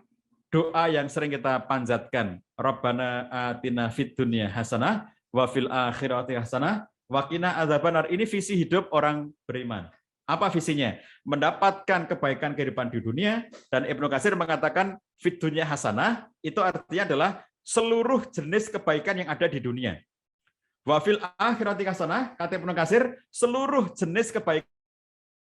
doa yang sering kita panjatkan. Rabbana atina fid dunya hasanah, wa fil akhirati hasanah, wa qina adzabannar. Ini visi hidup orang beriman. Apa visinya? Mendapatkan kebaikan kehidupan di dunia, dan Ibnu Katsir mengatakan fid dunya hasanah, itu artinya adalah seluruh jenis kebaikan yang ada di dunia. Wa fil akhirati hasanah, kata Ibnu Katsir, seluruh jenis kebaikan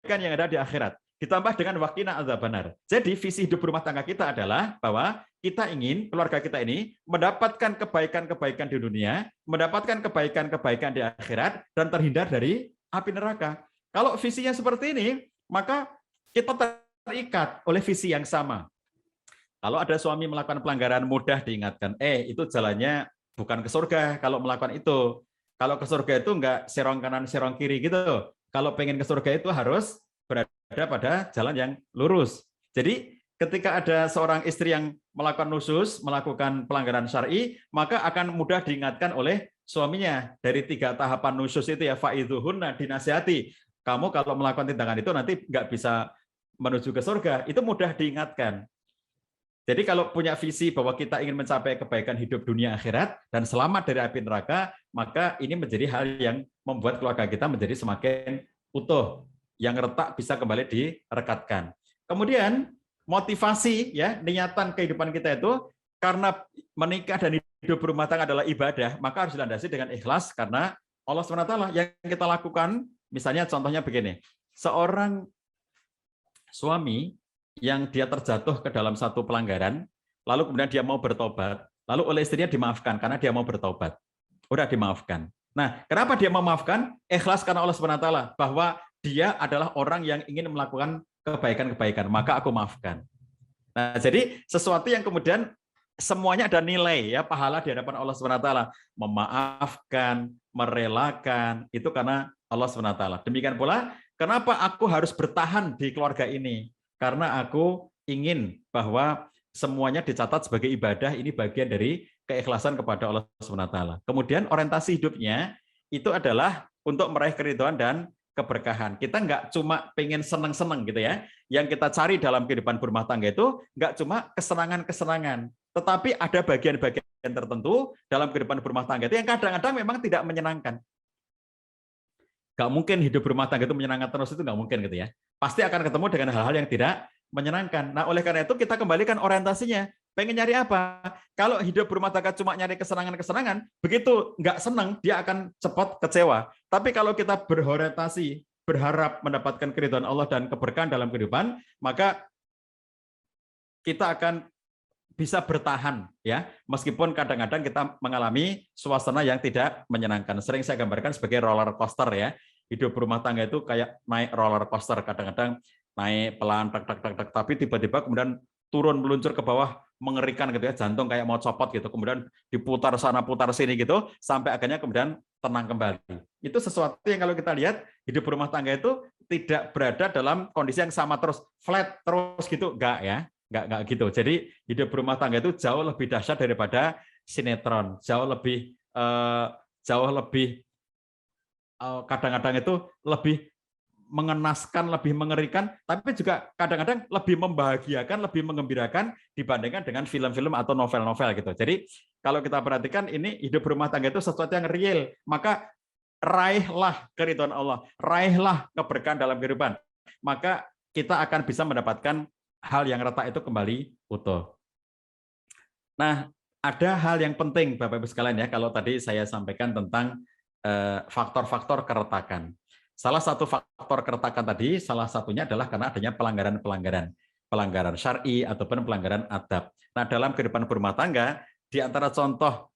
kebaikan yang ada di akhirat. Ditambah dengan waqina adzabannar. Jadi visi hidup rumah tangga kita adalah bahwa kita ingin keluarga kita ini mendapatkan kebaikan-kebaikan di dunia, mendapatkan kebaikan-kebaikan di akhirat, dan terhindar dari api neraka. Kalau visinya seperti ini, maka kita terikat oleh visi yang sama. Kalau ada suami melakukan pelanggaran, mudah diingatkan, itu jalannya bukan ke surga kalau melakukan itu. Kalau ke surga itu enggak serong kanan, serong kiri gitu. Kalau pengen ke surga itu harus berada pada jalan yang lurus. Jadi ketika ada seorang istri yang melakukan nusyuz, melakukan pelanggaran syar'i, maka akan mudah diingatkan oleh suaminya. Dari 3 tahapan nusyuz itu ya, fa'idhuhunna, dinasihati. Kamu kalau melakukan tindakan itu nanti nggak bisa menuju ke surga. Itu mudah diingatkan. Jadi kalau punya visi bahwa kita ingin mencapai kebaikan hidup dunia akhirat dan selamat dari api neraka, maka ini menjadi hal yang membuat keluarga kita menjadi semakin utuh, yang retak bisa kembali direkatkan. Kemudian motivasi ya, niatan kehidupan kita itu karena menikah dan hidup berumah tangga adalah ibadah, maka harus dilandasi dengan ikhlas karena Allah SWT. Yang kita lakukan, misalnya contohnya begini, seorang suami yang dia terjatuh ke dalam satu pelanggaran, lalu kemudian dia mau bertobat, lalu oleh istrinya dimaafkan karena dia mau bertobat. Udah dimaafkan. Nah, kenapa dia mau memaafkan? Ikhlas karena Allah SWT, bahwa dia adalah orang yang ingin melakukan kebaikan-kebaikan, maka aku maafkan. Nah, jadi sesuatu yang kemudian semuanya ada nilai ya, pahala di hadapan Allah SWT. Memaafkan, merelakan, itu karena Allah SWT. Demikian pula, kenapa aku harus bertahan di keluarga ini? Karena aku ingin bahwa semuanya dicatat sebagai ibadah, ini bagian dari keikhlasan kepada Allah SWT. Kemudian orientasi hidupnya itu adalah untuk meraih keridhaan dan keberkahan. Kita nggak cuma pengen seneng-seneng gitu ya. Yang kita cari dalam kehidupan berumah tangga itu nggak cuma kesenangan-kesenangan, tetapi ada bagian-bagian tertentu dalam kehidupan berumah tangga itu yang kadang-kadang memang tidak menyenangkan. Nggak mungkin hidup berumah tangga itu menyenangkan terus, itu nggak mungkin gitu ya. Pasti akan ketemu dengan hal-hal yang tidak menyenangkan. Nah, oleh karena itu kita kembalikan orientasinya. Pengen nyari apa? Kalau hidup berumah tangga cuma nyari kesenangan-kesenangan, begitu nggak senang, dia akan cepat kecewa. Tapi kalau kita berorientasi, berharap mendapatkan keridhaan Allah dan keberkahan dalam kehidupan, maka kita akan bisa bertahan ya, meskipun kadang-kadang kita mengalami suasana yang tidak menyenangkan. Sering saya gambarkan sebagai roller coaster ya. Hidup berumah tangga itu kayak naik roller coaster, kadang-kadang naik pelan tak, tapi tiba-tiba kemudian turun meluncur ke bawah, mengerikan gitu ya, jantung kayak mau copot gitu, kemudian diputar sana putar sini gitu sampai akhirnya kemudian tenang kembali. Itu sesuatu yang kalau kita lihat hidup berumah tangga itu tidak berada dalam kondisi yang sama terus, flat terus gitu, enggak ya. Enggak gitu. Jadi hidup berumah tangga itu jauh lebih dahsyat daripada sinetron, jauh lebih kadang-kadang itu lebih mengenaskan, lebih mengerikan, tapi juga kadang-kadang lebih membahagiakan, lebih mengembirakan dibandingkan dengan film-film atau novel-novel gitu. Jadi kalau kita perhatikan ini hidup berumah tangga itu sesuatu yang real, maka raihlah keridhaan Allah, raihlah keberkahan dalam kehidupan. Maka kita akan bisa mendapatkan hal yang retak itu kembali utuh. Nah, ada hal yang penting Bapak-Ibu sekalian ya, kalau tadi saya sampaikan tentang faktor-faktor keretakan. Salah satu faktor keretakan tadi, salah satunya adalah karena adanya pelanggaran syar'i ataupun pelanggaran adab. Nah, dalam kehidupan berumah tangga, di antara contoh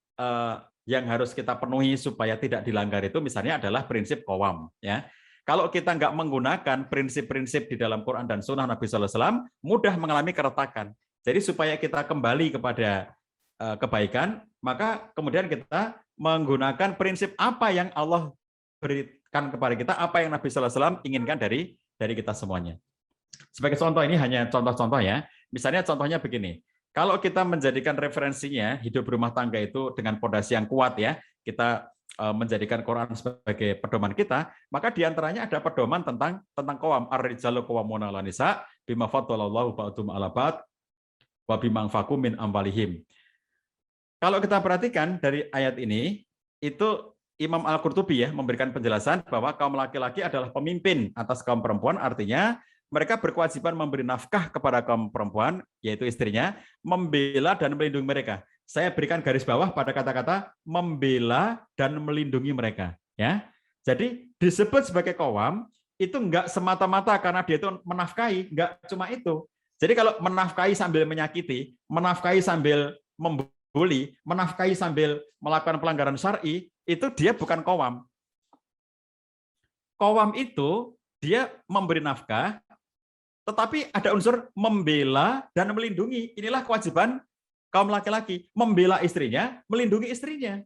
yang harus kita penuhi supaya tidak dilanggar itu misalnya adalah prinsip qawam. Ya. Kalau kita nggak menggunakan prinsip-prinsip di dalam Quran dan Sunnah Nabi SAW, mudah mengalami keretakan. Jadi supaya kita kembali kepada kebaikan, maka kemudian kita menggunakan prinsip apa yang Allah berikan kepada kita, apa yang Nabi SAW inginkan dari kita semuanya. Sebagai contoh, ini hanya contoh-contoh ya. Misalnya contohnya begini, kalau kita menjadikan referensinya hidup berumah tangga itu dengan fondasi yang kuat ya, kita menjadikan Quran sebagai pedoman kita, maka diantaranya ada pedoman tentang qawam, ar-rijalu qawwamuna 'alan nisa bima faddalallahu ba'dhum 'ala ba'd wa bima anfaqu min amwalihim. Kalau kita perhatikan dari ayat ini, itu Imam Al-Qurtubi ya memberikan penjelasan bahwa kaum laki-laki adalah pemimpin atas kaum perempuan, artinya mereka berkewajiban memberi nafkah kepada kaum perempuan, yaitu istrinya, membela dan melindungi mereka. Saya berikan garis bawah pada kata-kata membela dan melindungi mereka. Ya, jadi disebut sebagai qawam itu enggak semata-mata karena dia itu menafkahi, enggak cuma itu. Jadi kalau menafkahi sambil menyakiti, menafkahi sambil membuli, menafkahi sambil melakukan pelanggaran syar'i, itu dia bukan qawam. Qawam itu dia memberi nafkah, tetapi ada unsur membela dan melindungi. Inilah kewajiban kaum laki-laki, membela istrinya, melindungi istrinya.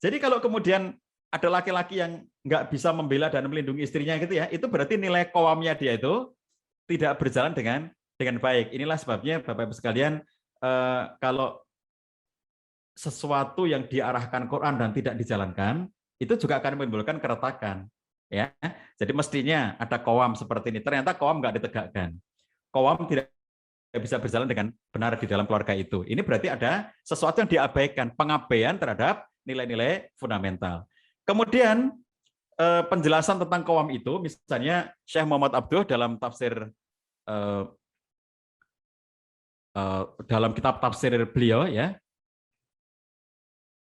Jadi kalau kemudian ada laki-laki yang nggak bisa membela dan melindungi istrinya gitu ya, itu berarti nilai qawamnya dia itu tidak berjalan dengan baik. Inilah sebabnya Bapak-Ibu sekalian, kalau sesuatu yang diarahkan Quran dan tidak dijalankan, itu juga akan menimbulkan keretakan. Ya, jadi mestinya ada qawam seperti ini. Ternyata qawam nggak ditegakkan. Qawam tidak bisa berjalan dengan benar di dalam keluarga itu. Ini berarti ada sesuatu yang diabaikan, pengabaian terhadap nilai-nilai fundamental. Kemudian penjelasan tentang qawam itu, misalnya Syekh Muhammad Abduh dalam tafsir dalam kitab tafsir beliau ya,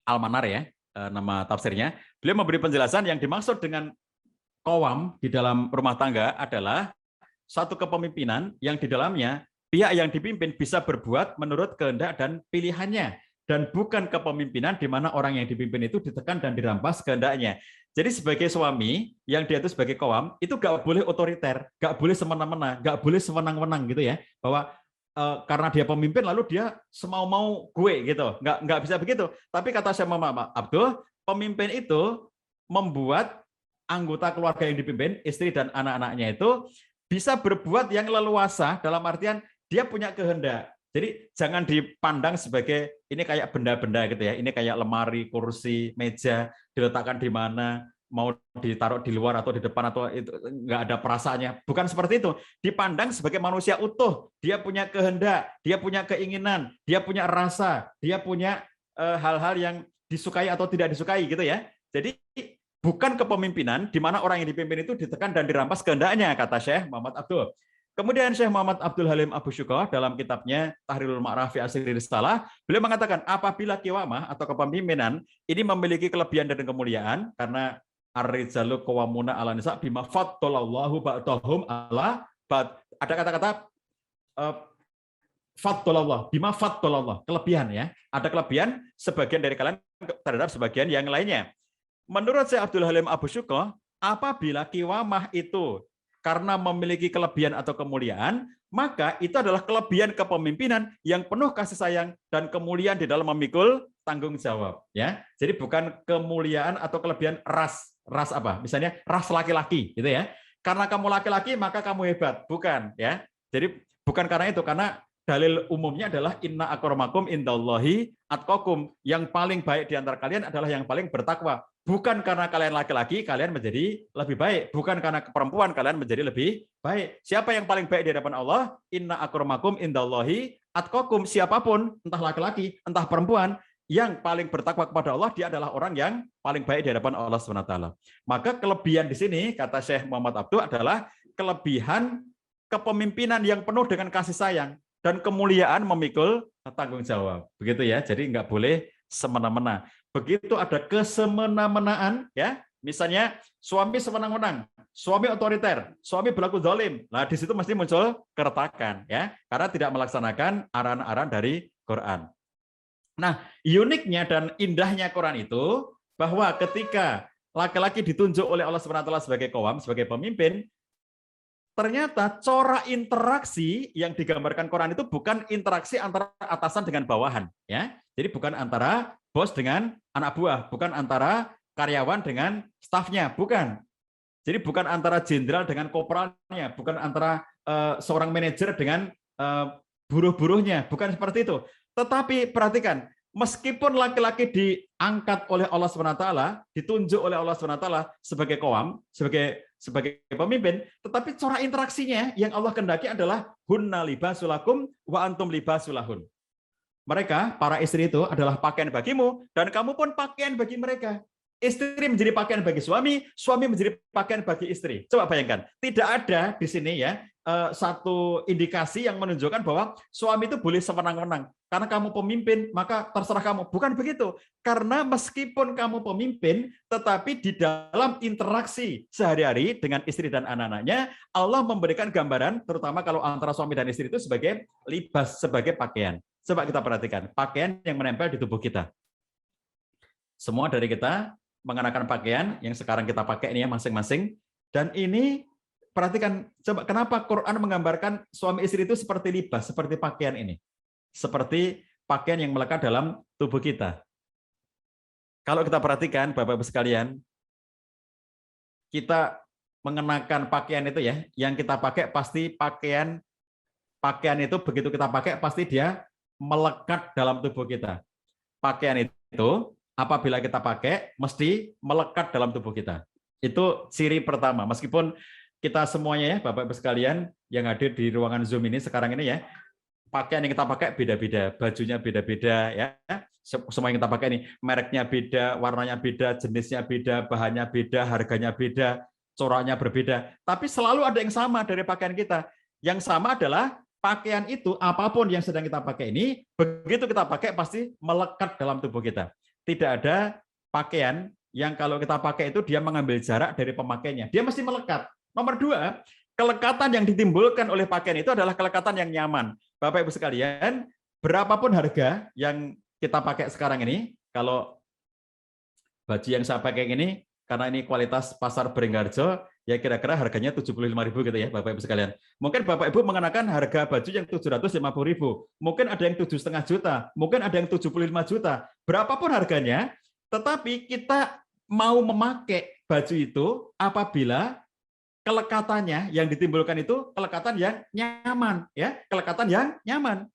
Al-Manar ya, nama tafsirnya, beliau memberi penjelasan yang dimaksud dengan qawam di dalam rumah tangga adalah satu kepemimpinan yang di dalamnya pihak yang dipimpin bisa berbuat menurut kehendak dan pilihannya, dan bukan kepemimpinan di mana orang yang dipimpin itu ditekan dan dirampas kehendaknya. Jadi sebagai suami yang dia itu sebagai qawam itu nggak boleh otoriter, nggak boleh semena-mena, nggak boleh sewenang-wenang gitu ya, bahwa karena dia pemimpin lalu dia semau-mau gue gitu, nggak bisa begitu. Tapi kata Syekh Muhammad Abduh, pemimpin itu membuat anggota keluarga yang dipimpin, istri dan anak-anaknya itu bisa berbuat yang leluasa, dalam artian dia punya kehendak. Jadi jangan dipandang sebagai ini kayak benda-benda gitu ya, ini kayak lemari, kursi, meja, diletakkan di mana, mau ditaruh di luar atau di depan atau itu nggak ada perasaannya. Bukan seperti itu. Dipandang sebagai manusia utuh, dia punya kehendak, dia punya keinginan, dia punya rasa, dia punya hal-hal yang disukai atau tidak disukai gitu ya. Jadi bukan kepemimpinan di mana orang yang dipimpin itu ditekan dan dirampas kehendaknya, kata Syekh Muhammad Abduh. Kemudian Syekh Muhammad Abdul Halim Abu Syukoh dalam kitabnya Tahrirul Ma'raf fi Asri Risalah, beliau mengatakan apabila kiwamah atau kepemimpinan ini memiliki kelebihan dan kemuliaan, karena ar-rijalu qawwamuna 'ala nisa bima faddalallahu ba'dahum 'ala ba'd. Ada kata-kata faddallallah, bima faddallallah, kelebihan ya. Ada kelebihan sebagian dari kalian terhadap sebagian yang lainnya. Menurut Syekh Abdul Halim Abu Syukoh, apabila kiwamah itu karena memiliki kelebihan atau kemuliaan, maka itu adalah kelebihan kepemimpinan yang penuh kasih sayang dan kemuliaan di dalam memikul tanggung jawab. Ya, jadi bukan kemuliaan atau kelebihan ras apa? Misalnya ras laki-laki, gitu ya. Karena kamu laki-laki maka kamu hebat, bukan? Ya, jadi bukan karena itu, karena dalil umumnya adalah inna akramakum indallahi atqakum. Yang paling baik di antara kalian adalah yang paling bertakwa. Bukan karena kalian laki-laki kalian menjadi lebih baik, bukan karena perempuan kalian menjadi lebih baik. Siapa yang paling baik di hadapan Allah? Inna akramakum indallahi atqakum. Siapapun, entah laki-laki, entah perempuan, yang paling bertakwa kepada Allah, dia adalah orang yang paling baik di hadapan Allah SWT. Maka kelebihan di sini, kata Syekh Muhammad Abduh, adalah kelebihan kepemimpinan yang penuh dengan kasih sayang dan kemuliaan memikul tanggung jawab. Begitu ya, jadi nggak boleh semena-mena. Begitu ada kesemena-menaan, ya, misalnya suami sewenang-wenang, suami otoriter, suami berlaku zalim, nah di situ mesti muncul keretakan, ya, karena tidak melaksanakan arahan-arahan dari Quran. Nah, uniknya dan indahnya Quran itu bahwa ketika laki-laki ditunjuk oleh Allah SWT sebagai qawam, sebagai pemimpin, ternyata corak interaksi yang digambarkan Quran itu bukan interaksi antara atasan dengan bawahan, ya. Jadi bukan antara bos dengan anak buah, bukan antara karyawan dengan stafnya, bukan. Jadi bukan antara jenderal dengan korporalnya, bukan antara seorang manajer dengan buruh-buruhnya, bukan seperti itu. Tetapi perhatikan, meskipun laki-laki diangkat oleh Allah SWT, ditunjuk oleh Allah SWT sebagai qawam, sebagai pemimpin, tetapi corak interaksinya yang Allah kehendaki adalah hunna libasulakum wa antum libasulahun. Mereka, para istri itu adalah pakaian bagimu, dan kamu pun pakaian bagi mereka. istri menjadi pakaian bagi suami, suami menjadi pakaian bagi istri. Coba bayangkan, tidak ada di sini ya satu indikasi yang menunjukkan bahwa suami itu boleh sewenang-wenang. Karena kamu pemimpin, maka terserah kamu. Bukan begitu. Karena meskipun kamu pemimpin, tetapi di dalam interaksi sehari-hari dengan istri dan anak-anaknya, Allah memberikan gambaran, terutama kalau antara suami dan istri itu sebagai libas, sebagai pakaian. Coba kita perhatikan, pakaian yang menempel di tubuh kita. Semua dari kita mengenakan pakaian yang sekarang kita pakai ini ya masing-masing. Dan ini perhatikan, coba kenapa Quran menggambarkan suami istri itu seperti libas, seperti pakaian ini. Seperti pakaian yang melekat dalam tubuh kita. Kalau kita perhatikan, Bapak-Ibu sekalian, kita mengenakan pakaian itu ya, yang kita pakai pasti pakaian itu begitu kita pakai pasti dia melekat dalam tubuh kita. Pakaian itu apabila kita pakai, mesti melekat dalam tubuh kita. Itu ciri pertama. Meskipun kita semuanya ya, Bapak-Ibu sekalian, yang hadir di ruangan Zoom ini sekarang ini ya, pakaian yang kita pakai beda-beda, bajunya beda-beda ya. Semua yang kita pakai ini, mereknya beda, warnanya beda, jenisnya beda, bahannya beda, harganya beda, coraknya berbeda. Tapi selalu ada yang sama dari pakaian kita. Yang sama adalah pakaian itu, apapun yang sedang kita pakai ini, begitu kita pakai pasti melekat dalam tubuh kita. Tidak ada pakaian yang kalau kita pakai itu dia mengambil jarak dari pemakainya. Dia mesti melekat. Nomor 2, kelekatan yang ditimbulkan oleh pakaian itu adalah kelekatan yang nyaman. Bapak-Ibu sekalian, berapapun harga yang kita pakai sekarang ini, kalau baju yang saya pakai ini, karena ini kualitas pasar Beringharjo, ya kira-kira harganya 75.000 gitu ya Bapak-Ibu sekalian. Mungkin Bapak-Ibu mengenakan harga baju yang 750.000, mungkin ada yang 7,5 juta, mungkin ada yang 75 juta, berapapun harganya, tetapi kita mau memakai baju itu apabila kelekatannya yang ditimbulkan itu kelekatan yang nyaman, ya, kelekatan yang nyaman.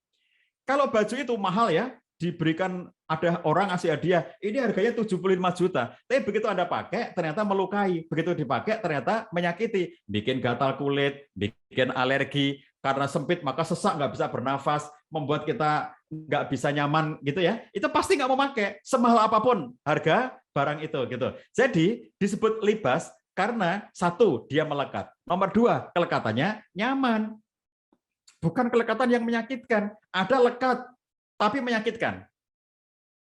Kalau baju itu mahal ya, diberikan ada orang ngasih hadiah, ini harganya 75 juta. Tapi begitu Anda pakai, ternyata melukai. Begitu dipakai, ternyata menyakiti. Bikin gatal kulit, bikin alergi, karena sempit maka sesak, nggak bisa bernafas, membuat kita nggak bisa nyaman gitu ya. Itu pasti nggak mau pakai, semahal apapun harga barang itu gitu. Jadi disebut libas karena 1, dia melekat. Nomor 2, kelekatannya nyaman. Bukan kelekatan yang menyakitkan. Ada lekat, tapi menyakitkan.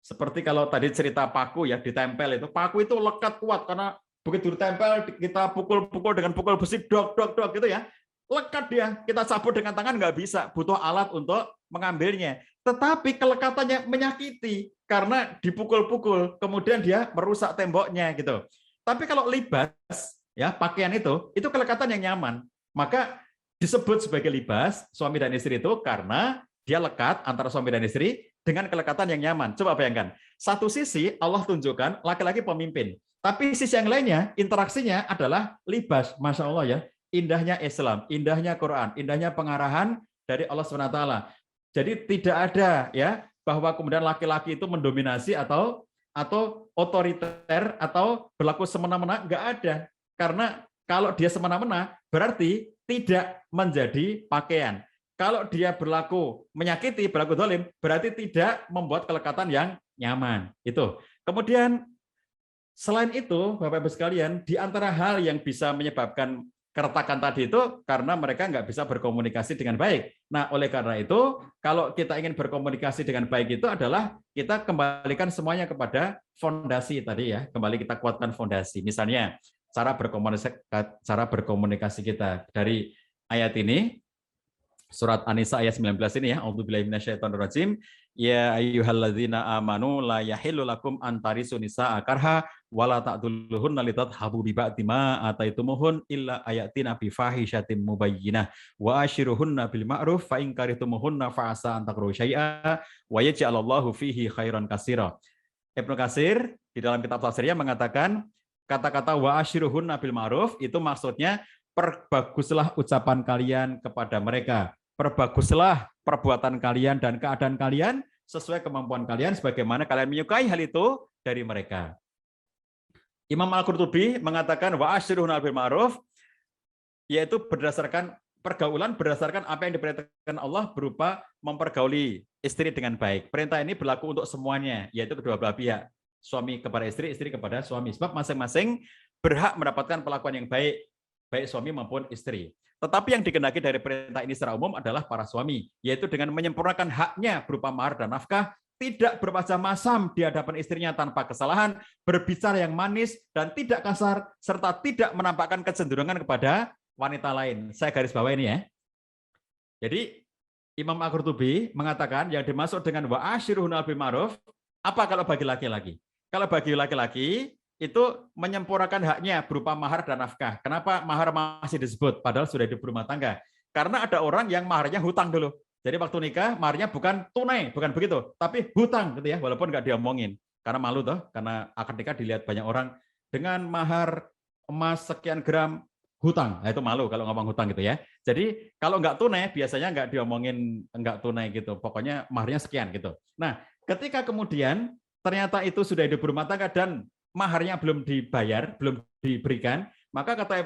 Seperti kalau tadi cerita paku ya, ditempel itu. Paku itu lekat kuat karena begitu ditempel kita pukul-pukul dengan pukul besi dok gitu ya. Lekat dia, kita cabut dengan tangan nggak bisa, butuh alat untuk mengambilnya. Tetapi kelekatannya menyakiti karena dipukul-pukul, kemudian dia merusak temboknya gitu. Tapi kalau libas ya, pakaian itu kelekatan yang nyaman. Maka disebut sebagai libas suami dan istri itu karena dia lekat antara suami dan istri dengan kelekatan yang nyaman. Coba bayangkan, satu sisi Allah tunjukkan laki-laki pemimpin, tapi sisi yang lainnya interaksinya adalah libas. Masya Allah ya, indahnya Islam, indahnya Quran, indahnya pengarahan dari Allah SWT. Jadi tidak ada ya bahwa kemudian laki-laki itu mendominasi atau otoriter atau berlaku semena-mena, nggak ada. Karena kalau dia semena-mena berarti tidak menjadi pakaian. Kalau dia berlaku menyakiti, berlaku zalim, berarti tidak membuat kelekatan yang nyaman. Itu. Kemudian selain itu, Bapak-Ibu sekalian, di antara hal yang bisa menyebabkan keretakan tadi itu karena mereka nggak bisa berkomunikasi dengan baik. Nah, oleh karena itu, kalau kita ingin berkomunikasi dengan baik itu adalah kita kembalikan semuanya kepada fondasi tadi ya. Kembali kita kuatkan fondasi. Misalnya, cara berkomunikasi kita dari ayat ini, surat An-Nisa ayat 19 ini ya, A'udzubillahi minasyaitonirrajim. Ya ayyuhalladzina amanu la yahillu lakum an tarisu nisaa karha wala ta'duluhunna litathabu bi ba'di ma ataitumuhun illa ayatina bi fahishatin mubayyinah wa ashiruhunna bil ma'ruf fa in karihtumuhunna fa asa an takrahu syai'a wa yaj'alallahu fihi khairan katsira. Ibnu Katsir di dalam kitab tafsirnya mengatakan kata-kata wa ashiruhunna bil ma'ruf itu maksudnya perbaguslah ucapan kalian kepada mereka. Perbaguslah perbuatan kalian dan keadaan kalian sesuai kemampuan kalian sebagaimana kalian menyukai hal itu dari mereka. Imam Al-Qurtubi mengatakan wa ashiruhunna bil ma'ruf yaitu berdasarkan pergaulan berdasarkan apa yang diperintahkan Allah berupa mempergauli istri dengan baik. Perintah ini berlaku untuk semuanya, yaitu kedua belah pihak. suami kepada istri, istri kepada suami. Sebab masing-masing berhak mendapatkan perlakuan yang baik, baik suami maupun istri. Tetapi yang dikehendaki dari perintah ini secara umum adalah para suami, yaitu dengan menyempurnakan haknya berupa mahar dan nafkah, tidak berwajah masam di hadapan istrinya tanpa kesalahan, berbicara yang manis dan tidak kasar, serta tidak menampakkan kecenderungan kepada wanita lain. Saya garis bawah ini ya. Jadi Imam Al-Qurtubi mengatakan yang dimaksud dengan wa ashiruhunna bil ma'ruf, apa kalau bagi laki-laki? Kalau bagi laki-laki itu menyempurnakan haknya berupa mahar dan nafkah. Kenapa mahar masih disebut padahal sudah hidup berumah tangga? Karena ada orang yang maharnya hutang dulu. Jadi waktu nikah maharnya bukan tunai, bukan begitu, tapi hutang gitu ya, walaupun nggak diomongin. Karena malu toh, karena akad nikah dilihat banyak orang dengan mahar emas sekian gram hutang. Nah, itu malu kalau ngomong hutang gitu ya. Jadi kalau nggak tunai biasanya nggak diomongin nggak tunai gitu. Pokoknya maharnya sekian gitu. Nah, ketika kemudian ternyata itu sudah hidup berumah tangga dan maharnya belum dibayar, belum diberikan, maka kata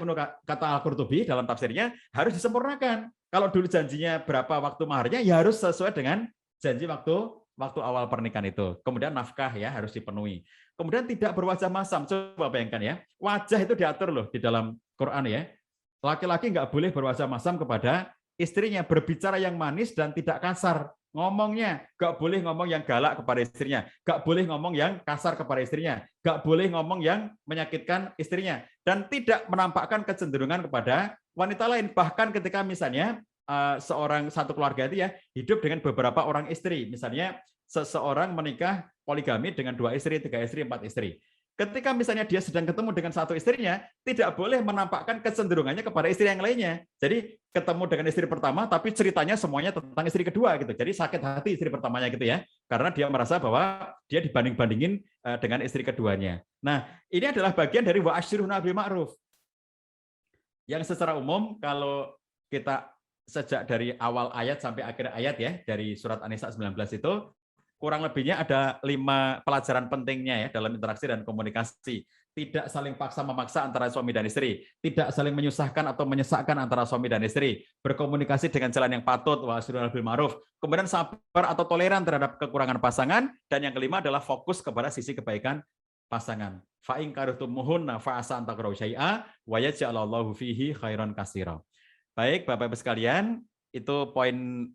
Al-Qurtubi dalam tafsirnya harus disempurnakan. Kalau dulu janjinya berapa waktu maharnya, ya harus sesuai dengan janji waktu awal pernikahan itu. Kemudian nafkah ya harus dipenuhi. Kemudian tidak berwajah masam. Coba bayangkan ya, wajah itu diatur loh di dalam Quran ya. Laki-laki nggak boleh berwajah masam kepada istrinya, berbicara yang manis dan tidak kasar. Ngomongnya nggak boleh ngomong yang galak kepada istrinya, nggak boleh ngomong yang kasar kepada istrinya, nggak boleh ngomong yang menyakitkan istrinya, dan tidak menampakkan kecenderungan kepada wanita lain. Bahkan ketika misalnya seorang satu keluarga itu ya hidup dengan beberapa orang istri, misalnya seseorang menikah poligami dengan 2 istri, 3 istri, 4 istri. Ketika misalnya dia sedang ketemu dengan satu istrinya, tidak boleh menampakkan kecenderungannya kepada istri yang lainnya. Jadi ketemu dengan istri pertama, tapi ceritanya semuanya tentang istri kedua gitu. Jadi sakit hati istri pertamanya gitu ya, karena dia merasa bahwa dia dibanding-bandingin dengan istri keduanya. Nah, ini adalah bagian dari wa asyiruna bil ma'ruf. Yang secara umum kalau kita sejak dari awal ayat sampai akhir ayat ya, dari surat An-Nisa 19 itu, kurang lebihnya ada 5 pelajaran pentingnya ya dalam interaksi dan komunikasi. Tidak saling paksa memaksa antara suami dan istri, tidak saling menyusahkan atau menyesakkan antara suami dan istri, berkomunikasi dengan jalan yang patut, wa asyiruna bil ma'ruf, kemudian sabar atau toleran terhadap kekurangan pasangan, dan yang kelima adalah fokus kepada sisi kebaikan pasangan. Fa in karihtumuhunna fa asa an takrahu syai'a wa yaj'alallahu fihi khairan katsira. Baik, Bapak-Ibu sekalian, itu poin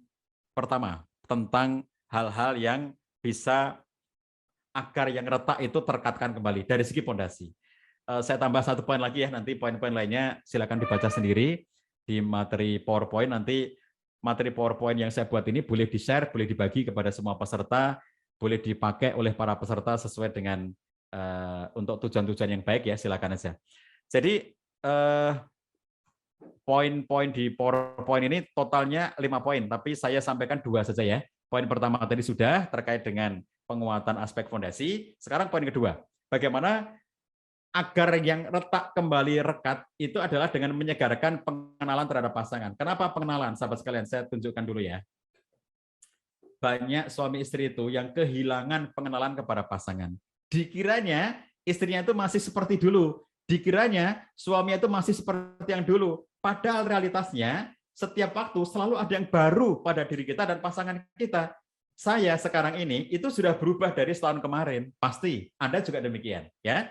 pertama tentang hal-hal yang bisa akar yang retak itu terekatkan kembali dari segi pondasi. Saya tambah 1 poin lagi ya, nanti poin-poin lainnya silakan dibaca sendiri di materi PowerPoint. Nanti materi PowerPoint yang saya buat ini boleh di-share, boleh dibagi kepada semua peserta, boleh dipakai oleh para peserta sesuai dengan untuk tujuan-tujuan yang baik ya, silakan aja. Jadi poin-poin di PowerPoint ini totalnya 5 poin, tapi saya sampaikan 2 saja ya. Poin pertama tadi sudah terkait dengan penguatan aspek fondasi. Sekarang poin kedua, bagaimana agar yang retak kembali rekat itu adalah dengan menyegarkan pengenalan terhadap pasangan. Kenapa pengenalan, sahabat sekalian? Saya tunjukkan dulu ya. Banyak suami istri itu yang kehilangan pengenalan kepada pasangan. Dikiranya istrinya itu masih seperti dulu. Dikiranya suaminya itu masih seperti yang dulu. Padahal realitasnya setiap waktu selalu ada yang baru pada diri kita dan pasangan kita. Saya sekarang ini itu sudah berubah dari setahun kemarin. Pasti Anda juga demikian, ya.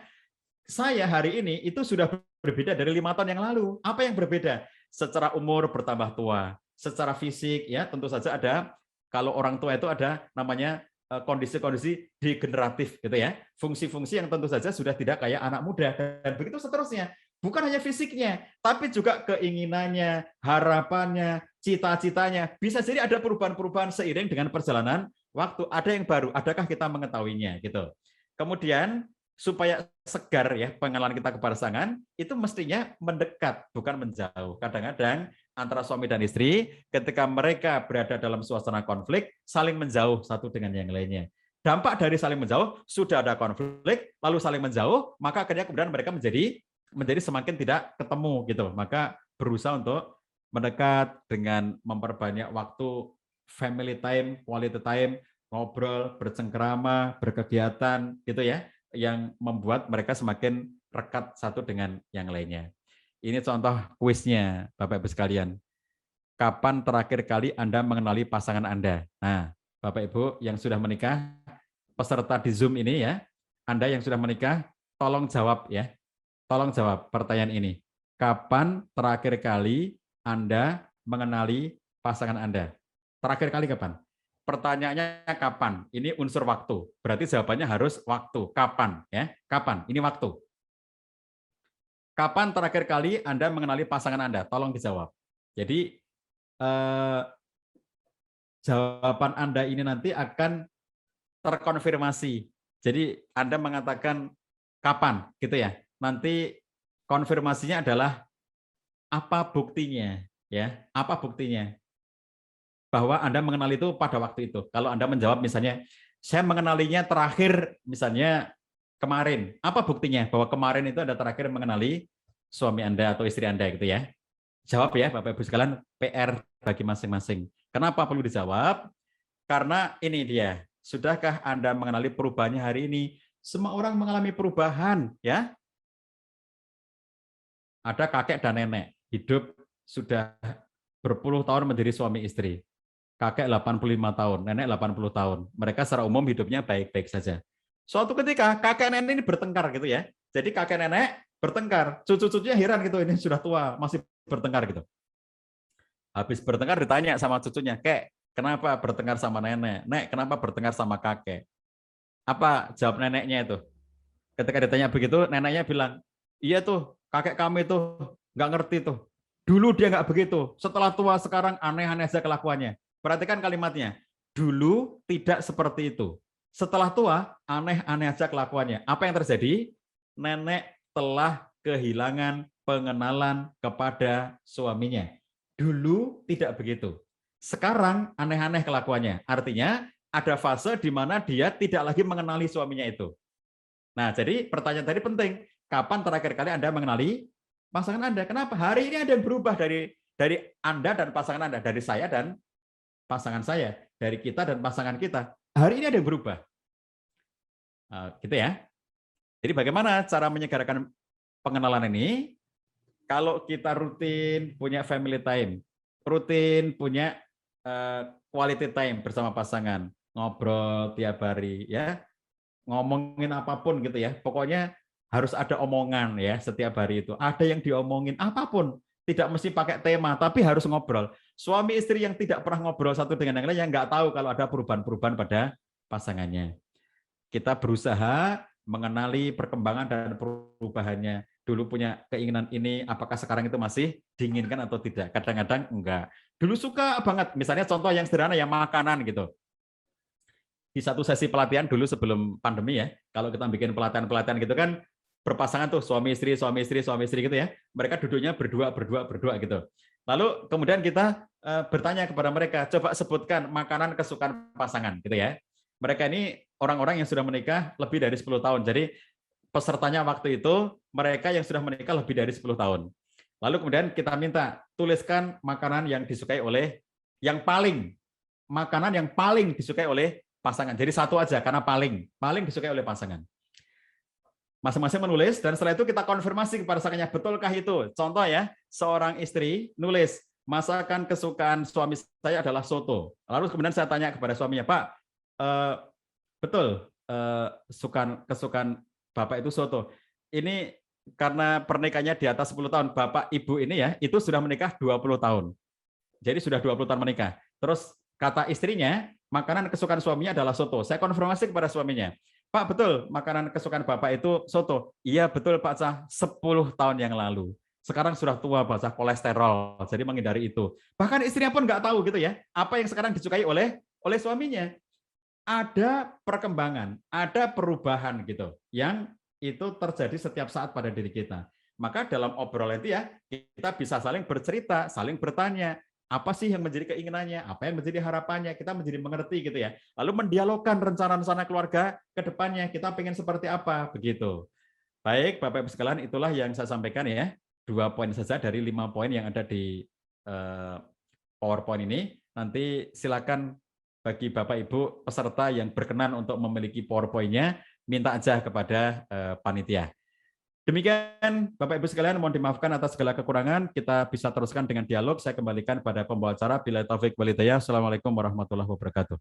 Saya hari ini itu sudah berbeda dari 5 tahun yang lalu. Apa yang berbeda? Secara umur bertambah tua, secara fisik ya tentu saja ada. Kalau orang tua itu ada namanya kondisi-kondisi degeneratif gitu ya. Fungsi-fungsi yang tentu saja sudah tidak kayak anak muda dan begitu seterusnya. Bukan hanya fisiknya, tapi juga keinginannya, harapannya, cita-citanya. Bisa jadi ada perubahan-perubahan seiring dengan perjalanan waktu. Ada yang baru, adakah kita mengetahuinya gitu. Kemudian supaya segar ya pengenalan kita ke pasangan, itu mestinya mendekat, bukan menjauh. Kadang-kadang antara suami dan istri, ketika mereka berada dalam suasana konflik, saling menjauh satu dengan yang lainnya. Dampak dari saling menjauh, sudah ada konflik, lalu saling menjauh, maka akhirnya kemudian mereka menjadi semakin tidak ketemu gitu. Maka berusaha untuk mendekat dengan memperbanyak waktu family time, quality time, ngobrol, bercengkerama, berkegiatan gitu ya, yang membuat mereka semakin rekat satu dengan yang lainnya. Ini contoh kuisnya, Bapak Ibu sekalian. Kapan terakhir kali Anda mengenali pasangan Anda? Nah, Bapak Ibu yang sudah menikah, peserta di Zoom ini ya, Anda yang sudah menikah, tolong jawab ya. Tolong jawab pertanyaan ini. Kapan terakhir kali Anda mengenali pasangan Anda? Terakhir kali kapan? Pertanyaannya kapan? Ini unsur waktu. Berarti jawabannya harus waktu. Kapan ya? Kapan? Ini waktu. Kapan terakhir kali Anda mengenali pasangan Anda? Tolong dijawab. Jadi jawaban Anda ini nanti akan terkonfirmasi. Jadi Anda mengatakan kapan gitu ya. Nanti konfirmasinya adalah apa buktinya ya? Apa buktinya? Bahwa Anda mengenal itu pada waktu itu. Kalau Anda menjawab misalnya, saya mengenalinya terakhir misalnya kemarin. Apa buktinya bahwa kemarin itu Anda terakhir mengenali suami Anda atau istri Anda gitu ya? Jawab ya Bapak Ibu sekalian, PR bagi masing-masing. Kenapa perlu dijawab? Karena ini dia. Sudahkah Anda mengenali perubahannya hari ini? Semua orang mengalami perubahan ya. Ada kakek dan nenek, hidup sudah berpuluh tahun menjadi suami istri. Kakek 85 tahun, nenek 80 tahun. Mereka secara umum hidupnya baik-baik saja. Suatu ketika kakek nenek ini bertengkar gitu ya. Jadi kakek nenek bertengkar, cucu-cucunya heran gitu, ini sudah tua masih bertengkar gitu. Habis bertengkar ditanya sama cucunya, "Kek, kenapa bertengkar sama nenek? Nek, kenapa bertengkar sama kakek?" Apa jawab neneknya itu? Ketika ditanya begitu, neneknya bilang, "Iya tuh, kakek kami tuh nggak ngerti tuh. Dulu dia nggak begitu, setelah tua sekarang aneh-aneh aja kelakuannya." Perhatikan kalimatnya. Dulu tidak seperti itu. Setelah tua, aneh-aneh aja kelakuannya. Apa yang terjadi? Nenek telah kehilangan pengenalan kepada suaminya. Dulu tidak begitu. Sekarang aneh-aneh kelakuannya. Artinya ada fase di mana dia tidak lagi mengenali suaminya itu. Nah, jadi pertanyaan tadi penting. Kapan terakhir kali Anda mengenali pasangan Anda? Kenapa? Hari ini ada yang berubah dari Anda dan pasangan Anda, dari saya dan pasangan saya, dari kita dan pasangan kita. Hari ini ada yang berubah. Gitu ya. Jadi bagaimana cara menyegarkan pengenalan ini? Kalau kita rutin punya family time, rutin punya quality time bersama pasangan, ngobrol tiap hari ya, ngomongin apapun gitu ya. Pokoknya harus ada omongan ya setiap hari itu. Ada yang diomongin apapun. Tidak mesti pakai tema, tapi harus ngobrol. Suami istri yang tidak pernah ngobrol satu dengan yang lain, yang nggak tahu kalau ada perubahan-perubahan pada pasangannya. Kita berusaha mengenali perkembangan dan perubahannya. Dulu punya keinginan ini, apakah sekarang itu masih diinginkan atau tidak? Kadang-kadang enggak. Dulu suka banget, misalnya contoh yang sederhana, ya makanan gitu. Di satu sesi pelatihan dulu sebelum pandemi ya, kalau kita bikin pelatihan-pelatihan gitu kan, berpasangan tuh suami istri gitu ya. Mereka duduknya berdua gitu. Lalu kemudian kita bertanya kepada mereka, coba sebutkan makanan kesukaan pasangan gitu ya. Mereka ini orang-orang yang sudah menikah lebih dari 10 tahun. Jadi pesertanya waktu itu mereka yang sudah menikah lebih dari 10 tahun. Lalu kemudian kita minta tuliskan makanan yang disukai oleh makanan yang paling disukai oleh pasangan. Jadi satu aja karena paling disukai oleh pasangan. Masing-masing menulis dan setelah itu kita konfirmasi kepada pasangannya, betulkah itu? Contoh ya, seorang istri nulis, masakan kesukaan suami saya adalah soto. Lalu kemudian saya tanya kepada suaminya, Pak, betul kesukaan Bapak itu soto. Ini karena pernikahannya di atas 10 tahun, Bapak Ibu ini ya, itu sudah menikah 20 tahun. Jadi sudah 20 tahun menikah. Terus kata istrinya, makanan kesukaan suaminya adalah soto. Saya konfirmasi kepada suaminya, Pak, betul makanan kesukaan Bapak itu soto. Iya, betul Pak Cah, 10 tahun yang lalu. Sekarang sudah tua Pak Cah, kolesterol, jadi menghindari itu. Bahkan istrinya pun nggak tahu gitu ya, apa yang sekarang disukai oleh suaminya. Ada perkembangan, ada perubahan gitu, yang itu terjadi setiap saat pada diri kita. Maka dalam obrolan itu ya, kita bisa saling bercerita, saling bertanya, apa sih yang menjadi keinginannya, apa yang menjadi harapannya, kita menjadi mengerti gitu ya. Lalu mendialogkan rencana-rencana keluarga ke depannya, kita pengen seperti apa, begitu. Baik, Bapak Ibu sekalian, itulah yang saya sampaikan ya, 2 poin saja dari 5 poin yang ada di PowerPoint ini. Nanti silakan bagi Bapak Ibu peserta yang berkenan untuk memiliki PowerPoint-nya, minta aja kepada panitia. Demikian Bapak Ibu sekalian, mohon dimaafkan atas segala kekurangan. Kita bisa teruskan dengan dialog. Saya kembalikan pada pembawa acara. Bila taufik walhidayah. Assalamualaikum warahmatullahi wabarakatuh.